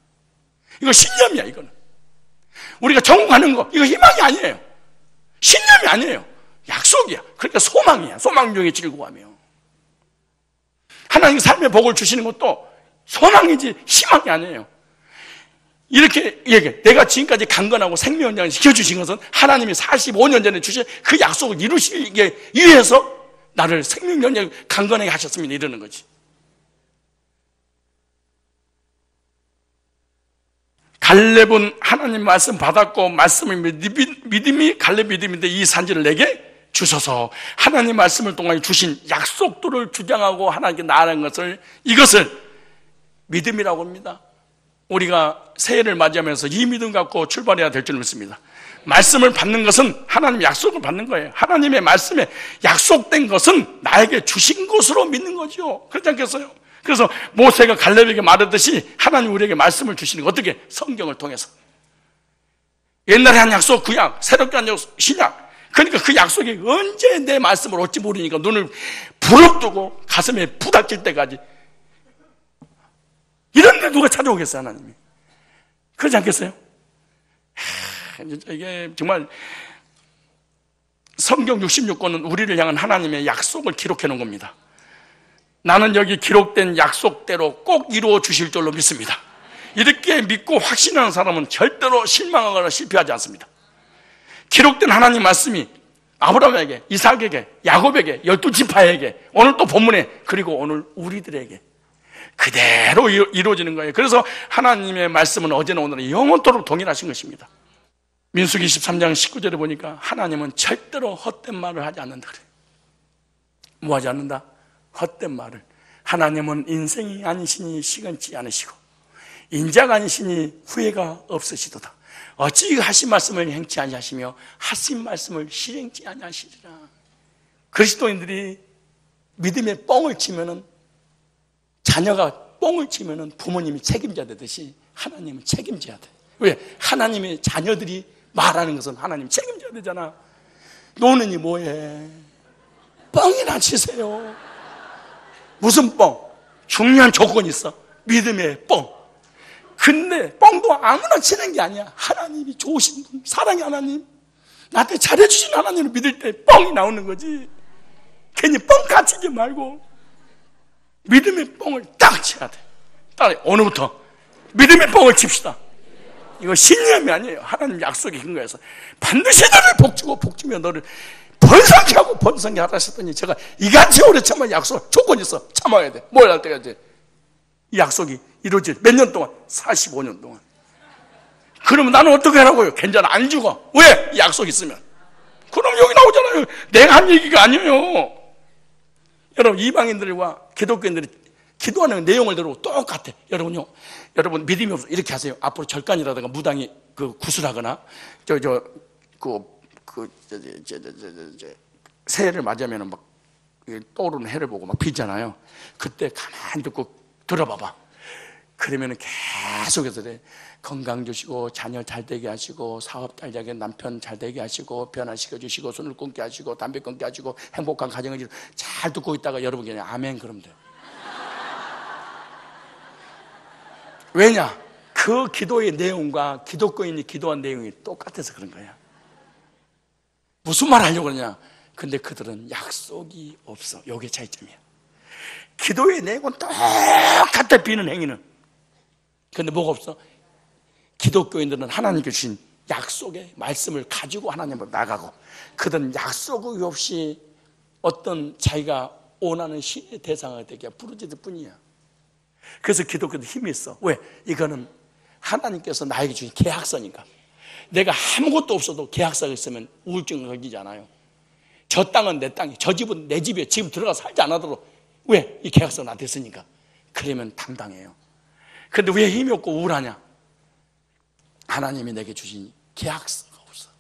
이거 신념이야. 이거는 우리가 전공하는 거 이거 희망이 아니에요. 신념이 아니에요. 약속이야. 그러니까 소망이야. 소망 중에 즐거워하며 하나님 삶의 복을 주시는 것도 소망이지 희망이 아니에요. 이렇게 얘기해. 내가 지금까지 강건하고 생명연장을 시켜주신 것은 하나님이 45년 전에 주신 그 약속을 이루시기 위해서 나를 생명연장 강건하게 하셨습니다. 이러는 거지. 갈렙은 하나님 말씀 받았고 말씀을 믿음이 갈렙 믿음인데 이 산지를 내게 주셔서 하나님 말씀을 통해 주신 약속들을 주장하고 하나님께 나아가는 것을 이것을 믿음이라고 합니다. 우리가 새해를 맞이하면서 이 믿음 갖고 출발해야 될 줄 믿습니다. 말씀을 받는 것은 하나님 약속을 받는 거예요. 하나님의 말씀에 약속된 것은 나에게 주신 것으로 믿는 거죠. 그렇지 않겠어요? 그래서 모세가 갈렙에게 말했듯이 하나님 우리에게 말씀을 주시는 거 어떻게? 성경을 통해서. 옛날에 한 약속 구약, 새롭게 한 약속 신약. 그러니까 그 약속이 언제 내 말씀을 얻지 모르니까 눈을 부릅뜨고 가슴에 부닥칠 때까지 이런데 누가 찾아오겠어요, 하나님이? 그렇지 않겠어요? 이게 정말 성경 66권은 우리를 향한 하나님의 약속을 기록해 놓은 겁니다. 나는 여기 기록된 약속대로 꼭 이루어 주실 줄로 믿습니다. 이렇게 믿고 확신하는 사람은 절대로 실망하거나 실패하지 않습니다. 기록된 하나님 말씀이 아브라함에게, 이삭에게, 야곱에게, 12지파에게, 오늘 또 본문에, 그리고 오늘 우리들에게 그대로 이루어지는 거예요. 그래서 하나님의 말씀은 어제나 오늘은 영원토록 동일하신 것입니다. 민수기 23장 19절에 보니까 하나님은 절대로 헛된 말을 하지 않는다 그래요. 뭐 하지 않는다? 헛된 말을. 하나님은 인생이 아니시니 시건치 않으시고 인자가 아니시니 후회가 없으시도다. 어찌 하신 말씀을 행치 아니하시며 하신 말씀을 실행치 아니하시리라. 그리스도인들이 믿음의 뻥을 치면은, 자녀가 뻥을 치면은 부모님이 책임져야 되듯이 하나님은 책임져야 돼. 왜? 하나님의 자녀들이 말하는 것은 하나님 책임져야 되잖아. 노는이 뭐해? 뻥이나 치세요. 무슨 뻥? 중요한 조건이 있어. 믿음의 뻥. 근데 뻥도 아무나 치는 게 아니야. 하나님이 좋으신 분, 사랑의 하나님, 나한테 잘해주신 하나님을 믿을 때 뻥이 나오는 거지. 괜히 뻥 까치지 말고 믿음의 뻥을 딱 쳐야 돼. 딱 오늘부터 믿음의 뻥을 칩시다. 이거 신념이 아니에요. 하나님 약속의 근거에서 반드시 너를 복주고 복주며 너를 번성케 하고 번성케 하라 하셨더니, 제가 이같이 오래 참아 약속 조건이 있어. 참아야 돼. 뭘 할 때까지? 이 약속이 이루어질 몇 년 동안? 45년 동안. 그러면 나는 어떻게 하라고요? 괜찮아, 안 죽어. 왜? 이 약속이 있으면. 그럼 여기 나오잖아요. 내가 한 얘기가 아니에요. 여러분, 이방인들과 기독교인들이 기도하는 내용을 들어보고 똑같아. 여러분요, 여러분 믿음이 없어 이렇게 하세요. 앞으로 절간이라든가 무당이 구슬하거나 새해를 맞이하면 막 떠오르는 해를 보고 막 비잖아요. 그때 가만히 듣고 들어봐봐. 그러면 계속해서 건강 주시고 자녀 잘 되게 하시고 사업 잘 되게, 남편 잘 되게 하시고 변화시켜 주시고 손을 끊게 하시고 담배 끊게 하시고 행복한 가정을 잘 듣고 있다가 여러분 그냥 아멘 그러면 돼. 왜냐? 그 기도의 내용과 기독교인이 기도한 내용이 똑같아서 그런 거야. 무슨 말 하려고 그러냐? 근데 그들은 약속이 없어. 이게 차이점이야. 기도의 내용은 똑같아, 비는 행위는. 근데 뭐가 없어? 기독교인들은 하나님께 주신 약속의 말씀을 가지고 하나님으로 나가고, 그들은 약속이 없이 어떤 자기가 원하는 신의 대상을 되게 부르짖을 뿐이야. 그래서 기독교도 힘이 있어. 왜? 이거는 하나님께서 나에게 주신 계약서니까. 내가 아무것도 없어도 계약서가 있으면 우울증을 걸리지 않아요. 저 땅은 내 땅이, 저 집은 내 집이에요. 지금 들어가 살지 않아도. 왜? 이 계약서가 나한테 있으니까. 그러면 당당해요. 근데 왜 힘이 없고 우울하냐? 하나님이 내게 주신 계약서가 없어.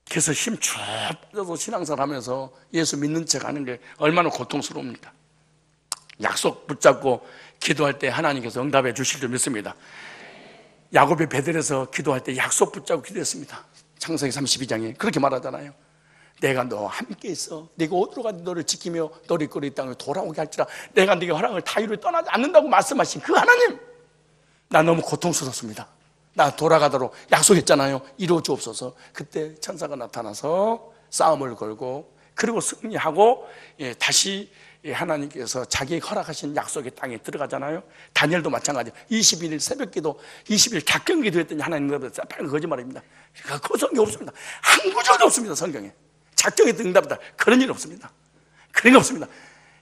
그래서 힘 쭉 빠져서 신앙생활 하면서 예수 믿는 척 하는 게 얼마나 고통스러웁니까? 약속 붙잡고 기도할 때 하나님께서 응답해 주실 줄 믿습니다. 야곱이 베델에서 기도할 때 약속 붙잡고 기도했습니다. 창세기 32장에 그렇게 말하잖아요. 내가 너와 함께 있어. 네가 어디로 가든 너를 지키며 너를 이끌어 이 땅에 돌아오게 할지라. 내가 네게 허락을 다 이루어 떠나지 않는다고 말씀하신 그 하나님, 나 너무 고통스럽습니다. 나 돌아가도록 약속했잖아요. 이루어 주옵소서. 그때 천사가 나타나서 싸움을 걸고, 그리고 승리하고 다시 하나님께서 자기 허락하신 약속의 땅에 들어가잖아요. 다니엘도 마찬가지예요. 21일 새벽기도, 20일 작경기도 했더니 하나님 빨간 거짓말입니다. 그 성경이 없습니다. 한 구절도 없습니다. 성경에 작경에 응답이다 그런 일 없습니다. 그런 게 없습니다.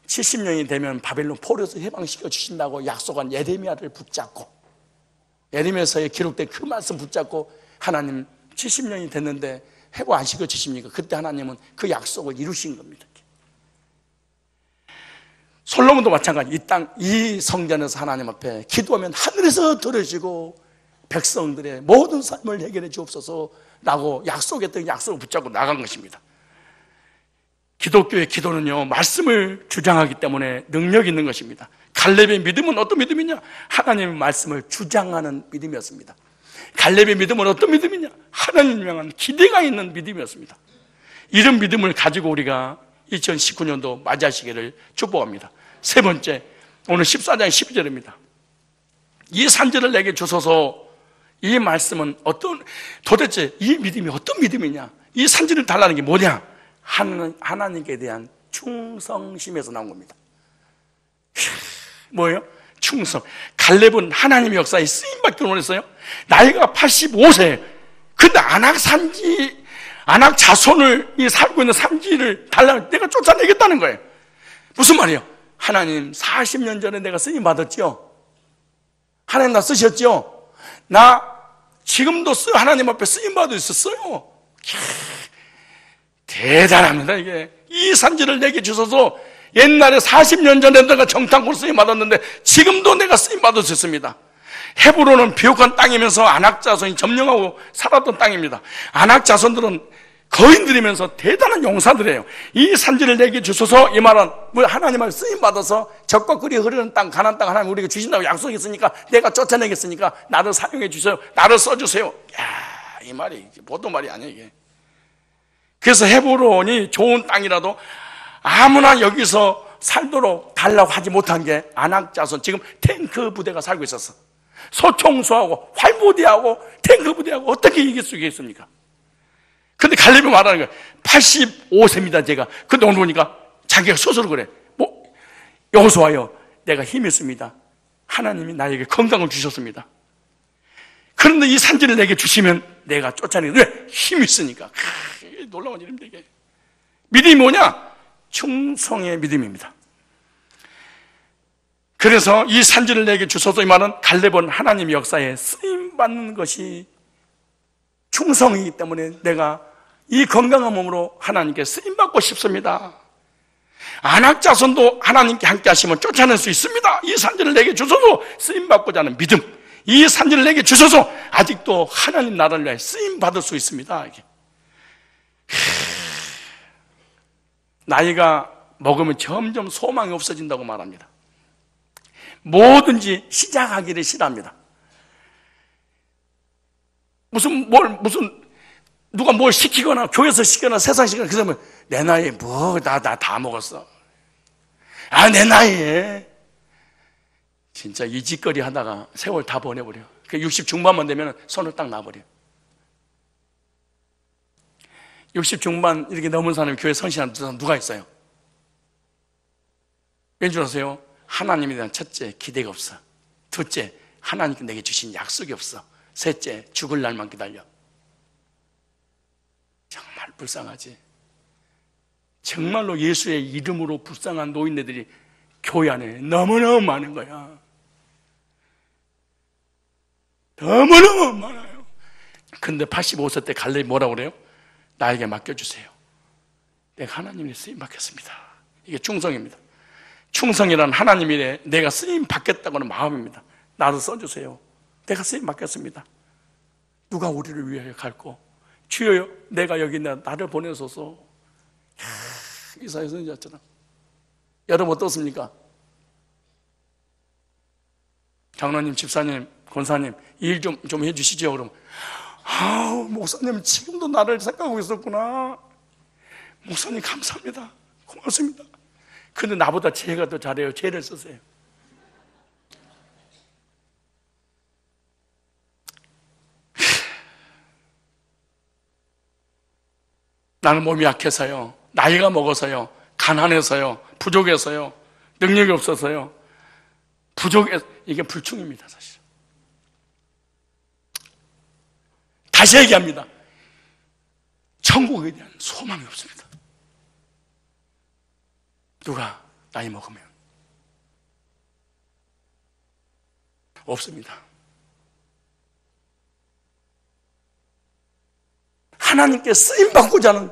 70년이 되면 바벨론 포로에서 해방시켜 주신다고 약속한 예레미야를 붙잡고, 예레미야서에 기록된 그 말씀 붙잡고, 하나님 70년이 됐는데 해고 안 시켜 주십니까? 그때 하나님은 그 약속을 이루신 겁니다. 솔로몬도 마찬가지. 이 성전에서 하나님 앞에 기도하면 하늘에서 들으시고 백성들의 모든 삶을 해결해 주옵소서라고 약속했던 약속을 붙잡고 나간 것입니다. 기독교의 기도는요, 말씀을 주장하기 때문에 능력이 있는 것입니다. 갈렙의 믿음은 어떤 믿음이냐? 하나님의 말씀을 주장하는 믿음이었습니다. 갈렙의 믿음은 어떤 믿음이냐? 하나님을 향한 기대가 있는 믿음이었습니다. 이런 믿음을 가지고 우리가 2019년도 맞이하시기를 축복합니다. 세 번째, 오늘 14장 12절입니다. 이 산지를 내게 주소서. 이 말씀은 도대체 이 믿음이 어떤 믿음이냐? 이 산지를 달라는 게 뭐냐? 하나님께 대한 충성심에서 나온 겁니다. 뭐예요? 충성. 갈렙은 하나님의 역사에 쓰임받기를 원했어요. 나이가 85세. 근데 아낙 자손을 살고 있는 산지를 달라는, 내가 쫓아내겠다는 거예요. 무슨 말이에요? 하나님 40년 전에 내가 쓰임 받았죠. 하나님 나 쓰셨죠. 나 지금도 하나님 앞에 쓰임 받을 수 있었어요. 대단합니다. 이게 이 산지를 내게 주셔서 옛날에 40년 전에 내가 정탐꾼 쓰임 받았는데 지금도 내가 쓰임 받을 수 있습니다. 헤브론은 비옥한 땅이면서 아낙 자손이 점령하고 살았던 땅입니다. 아낙 자손들은 거인들이면서 대단한 용사들이에요. 이 산지를 내게 주소서. 이 말은 하나님을 쓰임 받아서 적과 꿀이 흐르는 땅, 가나안 땅 하나님 우리에게 주신다고 약속했으니까 내가 쫓아내겠으니까 나를 사용해 주세요. 나를 써주세요. 야, 이 말이 보통 말이 아니에요, 이게. 그래서 헤브론이 좋은 땅이라도 아무나 여기서 살도록 달라고 하지 못한 게 아낙 자손, 지금 탱크 부대가 살고 있었어. 소총수하고 활부대하고 탱크 부대하고 어떻게 이길 수 있겠습니까? 근데 갈렙이 말하는 거야. 85세입니다, 제가. 근데 오늘 보니까 자기가 스스로 그래. 여호수아여, 내가 힘이 있습니다. 하나님이 나에게 건강을 주셨습니다. 그런데 이 산지를 내게 주시면 내가 쫓아내는, 왜? 힘이 있으니까. 놀라운 일입니다, 이게. 믿음이 뭐냐? 충성의 믿음입니다. 그래서 이 산지를 내게 주소서. 이 말은 갈렙은 하나님의 역사에 쓰임받는 것이 충성이기 때문에 내가 이 건강한 몸으로 하나님께 쓰임받고 싶습니다. 아낙 자손도 하나님께 함께 하시면 쫓아낼 수 있습니다. 이 산지를 내게 주소서. 쓰임받고자 하는 믿음. 이 산지를 내게 주소서. 아직도 하나님 나라를 위해 쓰임받을 수 있습니다. 이게. 나이가 먹으면 점점 소망이 없어진다고 말합니다. 뭐든지 시작하기를 싫어합니다. 누가 뭘 시키거나 교회에서 시키거나 세상 시키거나 그러면 내 나이에 나 다 먹었어. 내 나이에 진짜 이 짓거리 하다가 세월 다 보내버려. 60 중반만 되면 손을 딱 놔버려. 60 중반 이렇게 넘은 사람이 교회 성실한 사람 누가 있어요? 왠 줄 아세요? 하나님에 대한 첫째, 기대가 없어. 둘째, 하나님께 내게 주신 약속이 없어. 셋째, 죽을 날만 기다려. 정말 불쌍하지. 정말로 예수의 이름으로 불쌍한 노인네들이 교회 안에 너무너무 많은 거야. 너무너무 많아요. 근데 85세 때 갈렙이 뭐라고 그래요? 나에게 맡겨주세요. 내가 하나님의 쓰임 받겠습니다. 이게 충성입니다. 충성이란 하나님 일에 내가 쓰임 받겠다고는 마음입니다. 나도 써주세요. 내가 쓰임 받겠습니다. 누가 우리를 위하여 갈고? 주여, 내가 여기 나를 보내소서. 이사야 선지자처럼. 여러분 어떻습니까? 장로님, 집사님, 권사님, 일 좀 해주시죠. 그럼 목사님 지금도 나를 생각하고 있었구나. 목사님 감사합니다. 고맙습니다. 근데 나보다 제가 더 잘해요. 죄를 쓰세요. 나는 몸이 약해서요, 나이가 먹어서요, 가난해서요, 부족해서요, 능력이 없어서요, 이게 불충입니다. 사실. 다시 얘기합니다. 천국에 대한 소망이 없습니다. 누가 나이 먹으면 없습니다. 하나님께 쓰임받고자 하는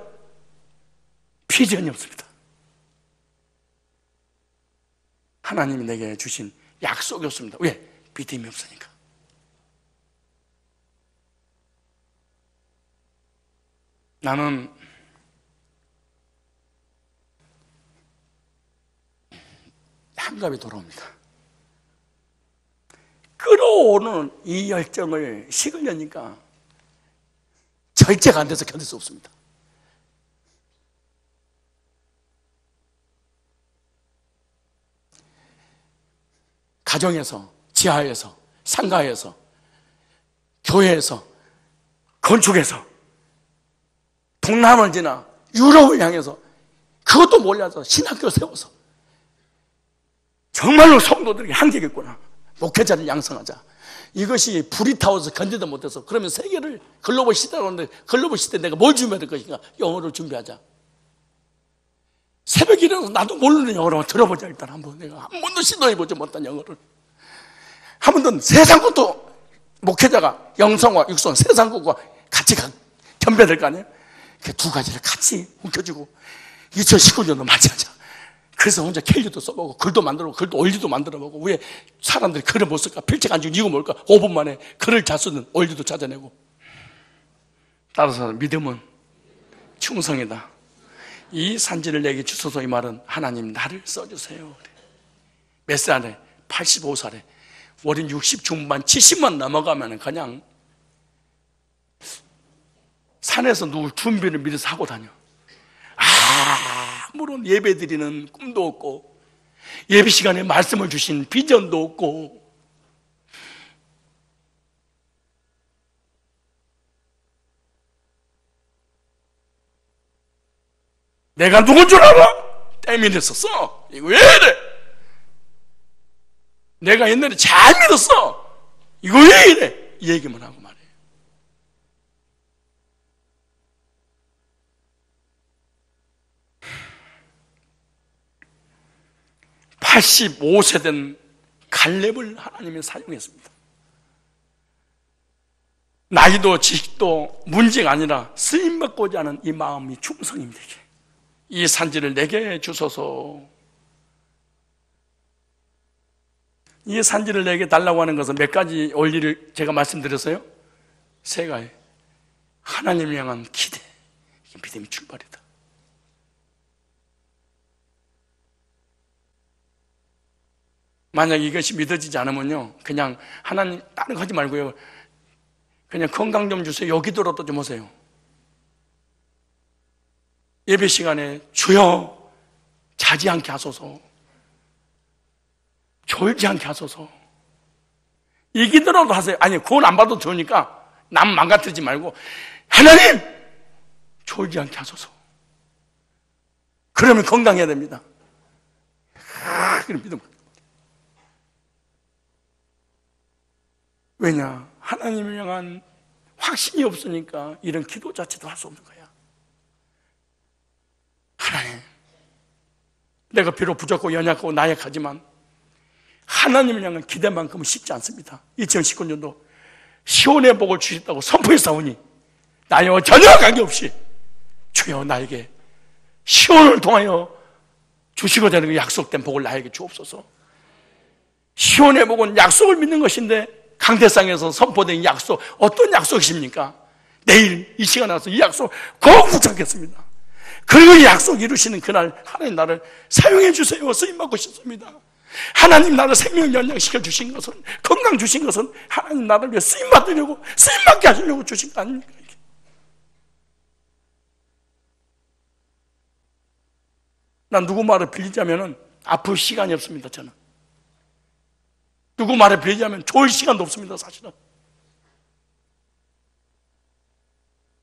비전이 없습니다. 하나님이 내게 주신 약속이었습니다. 왜? 믿음이 없으니까. 나는 한갑이 돌아옵니다. 끌어오는 이 열정을 식으려니까 절제가 안 돼서 견딜 수 없습니다. 가정에서, 지하에서, 상가에서, 교회에서, 건축에서, 동남을 지나 유럽을 향해서 그것도 몰라서 신학교 세워서 정말로 성도들에게 한계겠구나. 목회자를 양성하자. 이것이 불이 타워서 견디도 못해서 그러면 세계를 글로벌 시대라고 하는데 글로벌 시대에 내가 뭘 준비해야 될 것인가? 영어를 준비하자. 새벽에 일어나서 나도 모르는 영어를 한번 들어보자. 일단 한번 내가 한 번도 시도해보지 못한 영어를 한 번도 세상 것도 목회자가 영성과 육성 세상 것과 같이 겸비해야 될 거 아니에요? 그 두 가지를 같이 움켜쥐고 2019년도 맞이하자. 그래서 혼자 캘리도 써보고 글도 만들어보고 글도 올리도 만들어보고 왜 사람들이 글을 못 쓸까? 필책 안 주고 이거 뭘까? 5분 만에 글을 잘 쓰는 올리도 찾아내고. 따라서 믿음은 충성이다. 이 산지를 내게 주소서. 이 말은 하나님 나를 써주세요. 몇 살에? 85살에 월인 60 중반 70만 넘어가면 그냥 산에서 누울 준비를 미리 하고 다녀. 아무런 예배 드리는 꿈도 없고 예배 시간에 말씀을 주신 비전도 없고 내가 누군 줄 알아? 땜이 됐었어. 이거 왜 이래? 내가 옛날에 잘 믿었어. 이거 왜 이래? 이 얘기만 하고 말이에요. 85세 된 갈렙을 하나님이 사용했습니다. 나이도 지식도 문제가 아니라 쓰임받고자 하는 이 마음이 충성입니다. 이 산지를 내게 주소서. 이 산지를 내게 달라고 하는 것은 몇 가지 원리를 제가 말씀드렸어요? 세 가지. 하나님을 향한 기대, 이게 믿음의 출발이다. 만약 이것이 믿어지지 않으면요, 그냥 하나님 다른 거 하지 말고요, 그냥 건강 좀 주세요. 여기더라도 좀 오세요. 예배 시간에 주여 자지 않게 하소서, 졸지 않게 하소서. 이기더라도 하세요. 아니 구원 안 받아도 좋으니까 남 망가뜨리지 말고 하나님 졸지 않게 하소서. 그러면 건강해야 됩니다. 그럼 믿음. 왜냐? 하나님을 향한 확신이 없으니까 이런 기도 자체도 할 수 없는 거야. 하나님, 내가 비록 부족하고 연약하고 나약하지만 하나님을 향한 기대만큼은 쉽지 않습니다. 2019년도 시온의 복을 주셨다고 선포했사오니 나와 전혀 관계없이 주여 나에게 시온을 통하여 주시고자 하는 그 약속된 복을 나에게 주옵소서. 시온의 복은 약속을 믿는 것인데 강대상에서 선포된 약속, 어떤 약속이십니까? 내일 이 시간에 와서 이 약속 꼭 붙잡겠습니다. 그리고 이 약속 이루시는 그날 하나님 나를 사용해 주세요. 쓰임받고 싶습니다. 하나님 나를 생명 연장시켜 주신 것은, 건강 주신 것은 하나님 나를 위해 쓰임받으려고, 쓰임받게 하시려고 주신 거 아닙니까? 난 누구 말을 빌리자면은 아플 시간이 없습니다. 저는 누구 말에 빌리자면 좋을 시간도 없습니다. 사실은.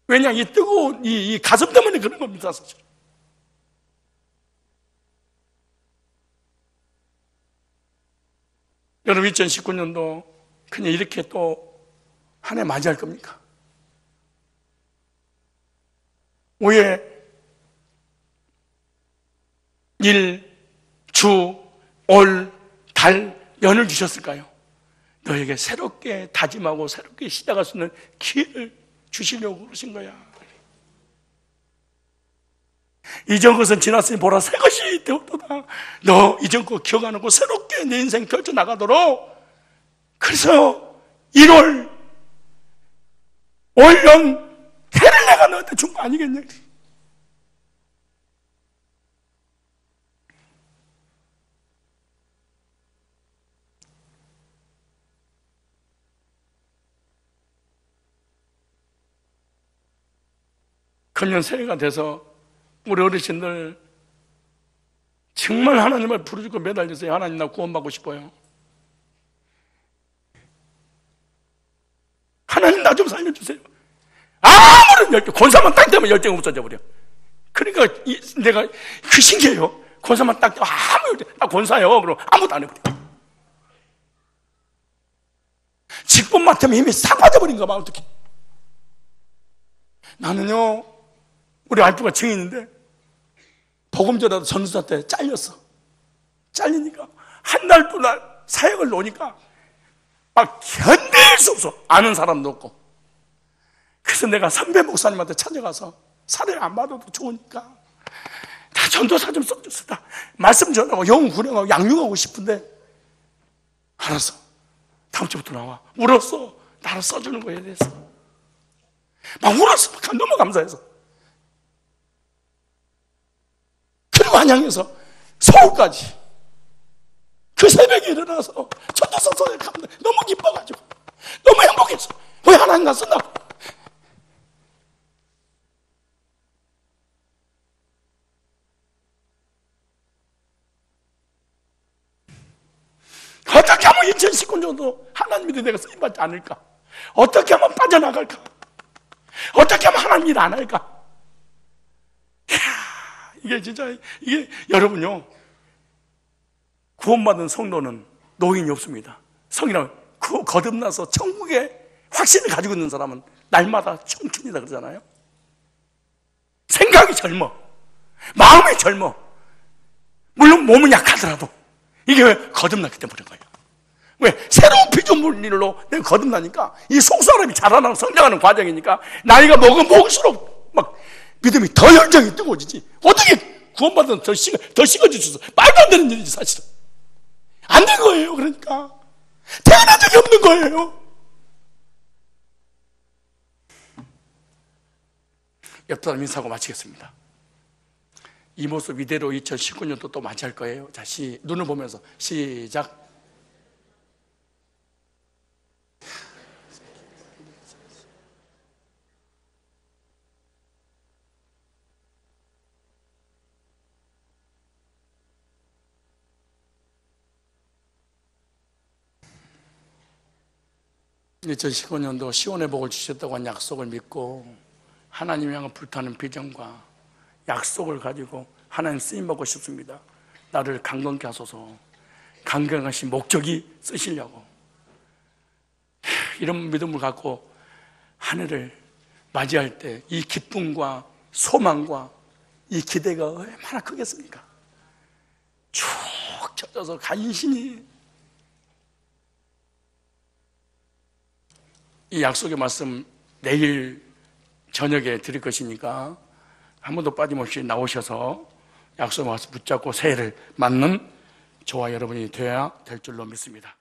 왜냐, 이 뜨거운 이 가슴 때문에 그런 겁니다. 사실. 여러분 2019년도 그냥 이렇게 또 한 해 맞이할 겁니까? 왜 일, 주, 올, 달, 연을 주셨을까요? 너에게 새롭게 다짐하고 새롭게 시작할 수 있는 기회를 주시려고 그러신 거야. 이전 것은 지났으니 보라 새 것이 되었도다. 너 이전 거 기억 안 하고 새롭게 내 인생 펼쳐 나가도록. 그래서 1월 올연 해를 내가 너한테 준 거 아니겠냐. 금년 새해가 돼서 우리 어르신들 정말 하나님을 부르짖고 매달려서 하나님 나 구원받고 싶어요. 하나님 나 좀 살려주세요. 아무런 열정, 권사만 딱 되면 열정이 없어져 버려. 그러니까 내가 그 신기해요. 권사만 딱 되면 아무 열정, 나 권사요. 그럼 아무것도 안 해버려. 직분 맡으면 힘이 싹 빠져버린가 봐. 어떻게? 나는요, 우리 와이프가 증인인데 복음 전하다 전도사 때 잘렸어. 잘리니까 한 달, 두 달 사역을 놓으니까 막 견딜 수 없어. 아는 사람도 없고. 그래서 내가 선배 목사님한테 찾아가서 사례를 안 받아도 좋으니까 다 전도사 좀 써줬어. 다 말씀 전하고 영 구령하고 양육하고 싶은데 알았어. 다음 주부터 나와. 울었어. 나를 써주는 거에 대해서 막 울었어. 너무 감사해서. 그리고 한양에서 서울까지 그 새벽에 일어나서 전도사 서역합니다. 너무 기뻐가지고 너무 행복했어. 왜 하나님 나 쓴다고. 어떻게 하면 2019년도 하나님이 내가 쓰임받지 않을까? 어떻게 하면 빠져나갈까? 어떻게 하면 하나님 일 안 할까? 이게 진짜, 이게 여러분요, 구원받은 성도는 노인이 없습니다. 성이라면 거듭나서 천국의 확신을 가지고 있는 사람은 날마다 청춘이다 그러잖아요. 생각이 젊어. 마음이 젊어. 물론 몸은 약하더라도 이게 왜 거듭났기 때문에 그런 거예요. 왜? 새로운 피조물로 내가 거듭나니까 이 속사람이 자라나고 성장하는 과정이니까 나이가 먹을수록 막 믿음이 더 열정이 뜨거워지지. 어떻게 구원받은 더 식어질 수 있어? 말도 안 되는 일이지 사실은. 안 된 거예요. 그러니까 태어난 적이 없는 거예요. 옆 사람 인사하고 마치겠습니다. 이 모습 이대로 2019년도 또 맞이할 거예요. 자, 눈을 보면서 시작. 2015년도 시온의 복을 주셨다고 한 약속을 믿고 하나님 향한 불타는 비전과 약속을 가지고 하나님 쓰임받고 싶습니다. 나를 강건케 하소서. 강건하신 목적이 쓰시려고 이런 믿음을 갖고 한 해를 맞이할 때 이 기쁨과 소망과 이 기대가 얼마나 크겠습니까? 쭉 젖어서 간신히 이 약속의 말씀 내일 저녁에 드릴 것이니까 한 번도 빠짐없이 나오셔서 약속의 말씀 붙잡고 새해를 맞는 저와 여러분이 되어야 될 줄로 믿습니다.